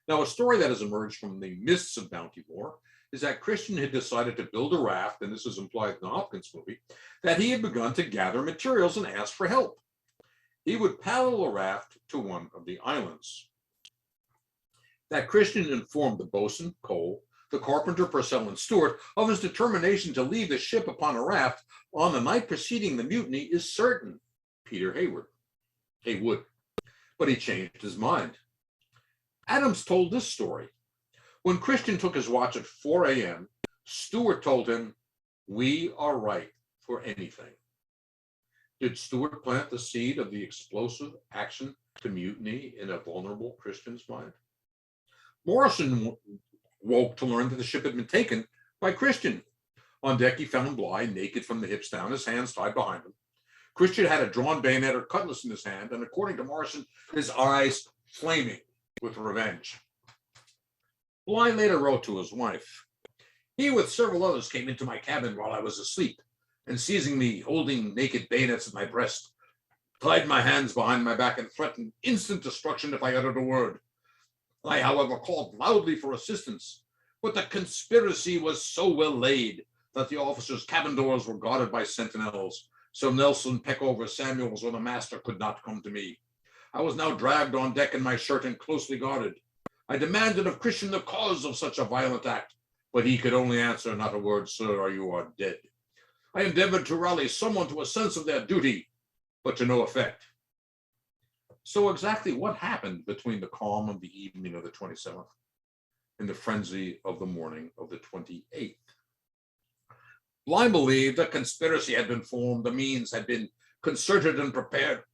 Now, a story that has emerged from the mists of Bounty lore is that Christian had decided to build a raft, and this is implied in the Hopkins movie, that he had begun to gather materials and ask for help. He would paddle a raft to one of the islands. That Christian informed the boatswain, Cole, the carpenter, Purcell, and Stewart of his determination to leave the ship upon a raft on the night preceding the mutiny is certain. Peter Hayward. But he changed his mind. Adams told this story. When Christian took his watch at 4 a.m., Stewart told him, "We are right for anything." Did Stewart plant the seed of the explosive action to mutiny in a vulnerable Christian's mind? Morrison woke to learn that the ship had been taken by Christian. On deck, he found Bligh naked from the hips down, his hands tied behind him. Christian had a drawn bayonet or cutlass in his hand, and according to Morrison, his eyes flaming with revenge. Bligh later wrote to his wife, "He with several others came into my cabin while I was asleep, and seizing me, holding naked bayonets at my breast, tied my hands behind my back and threatened instant destruction if I uttered a word. I, however, called loudly for assistance, but the conspiracy was so well laid that the officers' cabin doors were guarded by sentinels, so Nelson, Peckover, Samuels, or the master could not come to me. I was now dragged on deck in my shirt and closely guarded. I demanded of Christian the cause of such a violent act, but he could only answer, 'Not a word, sir, or you are dead.' I endeavored to rally someone to a sense of their duty, but to no effect." So exactly what happened between the calm of the evening of the 27th and the frenzy of the morning of the 28th? Bligh believed a conspiracy had been formed, the means had been concerted and prepared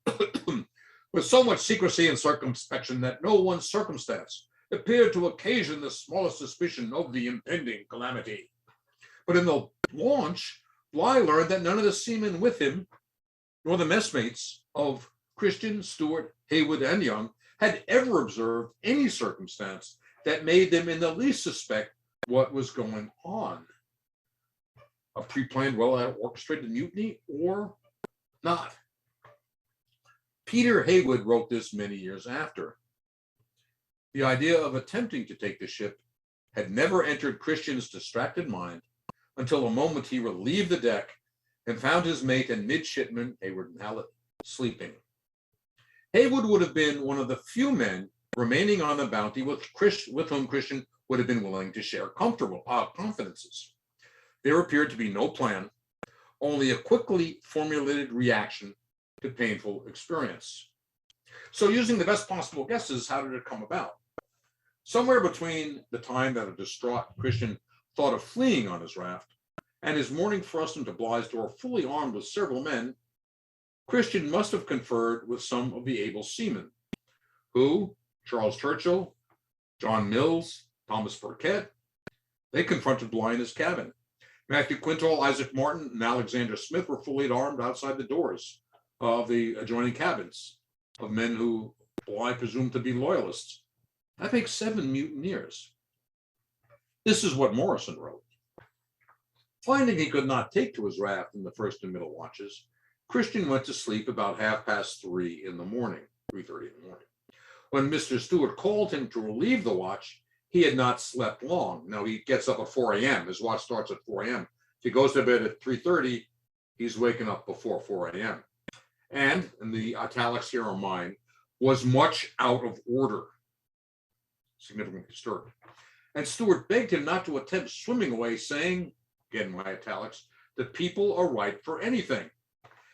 with so much secrecy and circumspection that no one circumstance appeared to occasion the smallest suspicion of the impending calamity. But in the launch, Bligh learned that none of the seamen with him, nor the messmates of Christian, Stewart, Hayward, and Young, had ever observed any circumstance that made them in the least suspect what was going on. A pre-planned, well-orchestrated mutiny or not. Peter Hayward wrote this many years after. The idea of attempting to take the ship had never entered Christian's distracted mind until the moment he relieved the deck and found his mate and midshipman, Hayward and Hallett, sleeping. Hayward would have been one of the few men remaining on the Bounty with whom Christian would have been willing to share comfortable confidences. There appeared to be no plan, only a quickly formulated reaction to painful experience. So using the best possible guesses, how did it come about? Somewhere between the time that a distraught Christian thought of fleeing on his raft and his morning thrust into Bligh's door fully armed with several men, Christian must have conferred with some of the able seamen, who, Charles Churchill, John Mills, Thomas Burkett, they confronted Bligh in his cabin. Matthew Quintal, Isaac Martin, and Alexander Smith were fully armed outside the doors of the adjoining cabins of men who Bligh presumed to be loyalists. That makes 7 mutineers. This is what Morrison wrote. Finding he could not take to his raft in the first and middle watches, Christian went to sleep about 3:30 in the morning, 3:30 in the morning. When Mr. Stewart called him to relieve the watch, he had not slept long. Now he gets up at 4 a.m. His watch starts at 4 a.m. If he goes to bed at 3:30, he's waking up before 4 a.m. And the italics here are mine, was much out of order, significantly disturbed. And Stewart begged him not to attempt swimming away, saying, again my italics, that people are ripe for anything.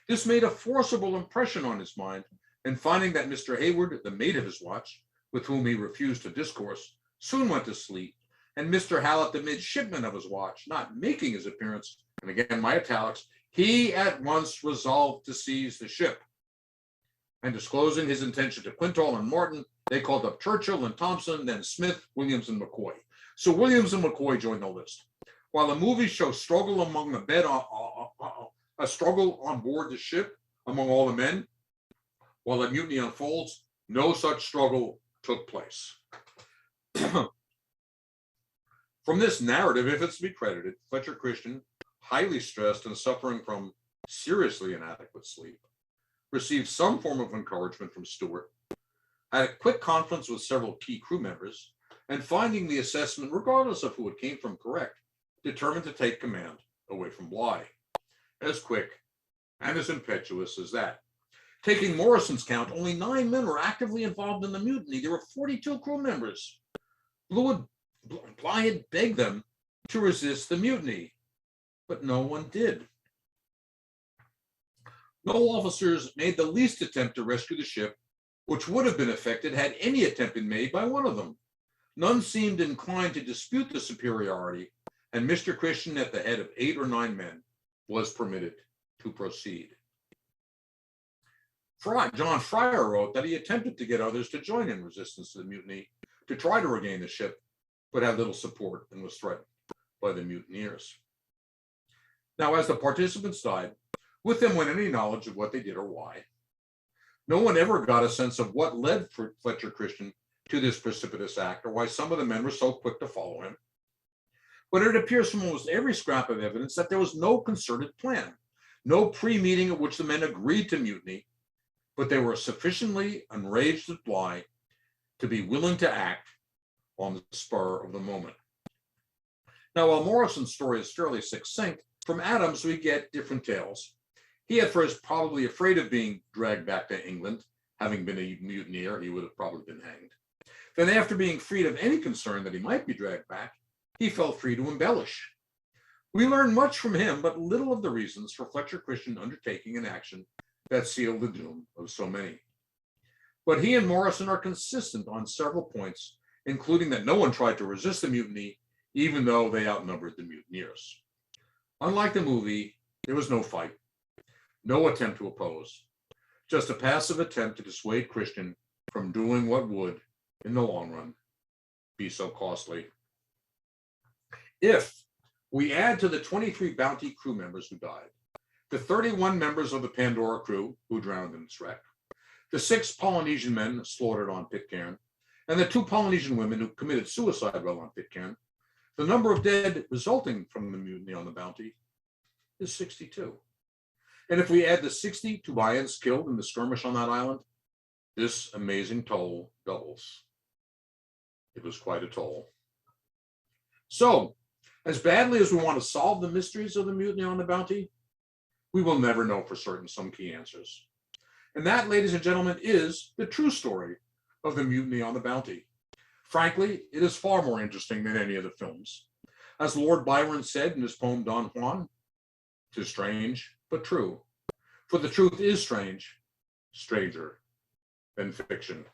This made a forcible impression on his mind, and finding that Mr. Hayward, the mate of his watch, with whom he refused to discourse, soon went to sleep, and Mr. Hallett, the midshipman of his watch, not making his appearance, and again my italics, he at once resolved to seize the ship. And disclosing his intention to Quintal and Martin, they called up Churchill and Thompson, then Smith, Williams, and McCoy. So Williams and McCoy joined the list. While the movies show struggle among the bed, a struggle on board the ship among all the men, while the mutiny unfolds, no such struggle took place. From this narrative, if it's to be credited, Fletcher Christian, highly stressed and suffering from seriously inadequate sleep, received some form of encouragement from Stewart, had a quick conference with several key crew members, and finding the assessment, regardless of who it came from, correct, determined to take command away from Bligh. As quick and as impetuous as that. Taking Morrison's count, only 9 men were actively involved in the mutiny. There were 42 crew members. Bligh had begged them to resist the mutiny, but no one did. No officers made the least attempt to rescue the ship, which would have been effected had any attempt been made by one of them. None seemed inclined to dispute the superiority, and Mr. Christian, at the head of 8 or 9 men, was permitted to proceed. John Fryer wrote that he attempted to get others to join in resistance to the mutiny to try to regain the ship, but had little support and was threatened by the mutineers. Now, as the participants died, with them went any knowledge of what they did or why. No one ever got a sense of what led Fletcher Christian to this precipitous act, or why some of the men were so quick to follow him. But it appears from almost every scrap of evidence that there was no concerted plan, no pre-meeting at which the men agreed to mutiny, but they were sufficiently enraged at Bligh to be willing to act on the spur of the moment. Now, while Morrison's story is fairly succinct, from Adams we get different tales. He at first probably afraid of being dragged back to England. Having been a mutineer, he would have probably been hanged. Then after being freed of any concern that he might be dragged back, he felt free to embellish. We learn much from him, but little of the reasons for Fletcher Christian undertaking an action that sealed the doom of so many. But he and Morrison are consistent on several points, including that no one tried to resist the mutiny, even though they outnumbered the mutineers. Unlike the movie, there was no fight, no attempt to oppose, just a passive attempt to dissuade Christian from doing what would, in the long run, be so costly. If we add to the 23 Bounty crew members who died, the 31 members of the Pandora crew who drowned in this wreck, the 6 Polynesian men slaughtered on Pitcairn, and the 2 Polynesian women who committed suicide while on Pitcairn, the number of dead resulting from the mutiny on the Bounty is 62. And if we add the 60 Tubayans killed in the skirmish on that island, this amazing toll doubles. It was quite a toll. So, as badly as we want to solve the mysteries of the mutiny on the Bounty, we will never know for certain some key answers. And that, ladies and gentlemen, is the true story of the mutiny on the Bounty. Frankly, it is far more interesting than any of the films. As Lord Byron said in his poem Don Juan, "'Tis strange, but true. For the truth is strange, stranger than fiction."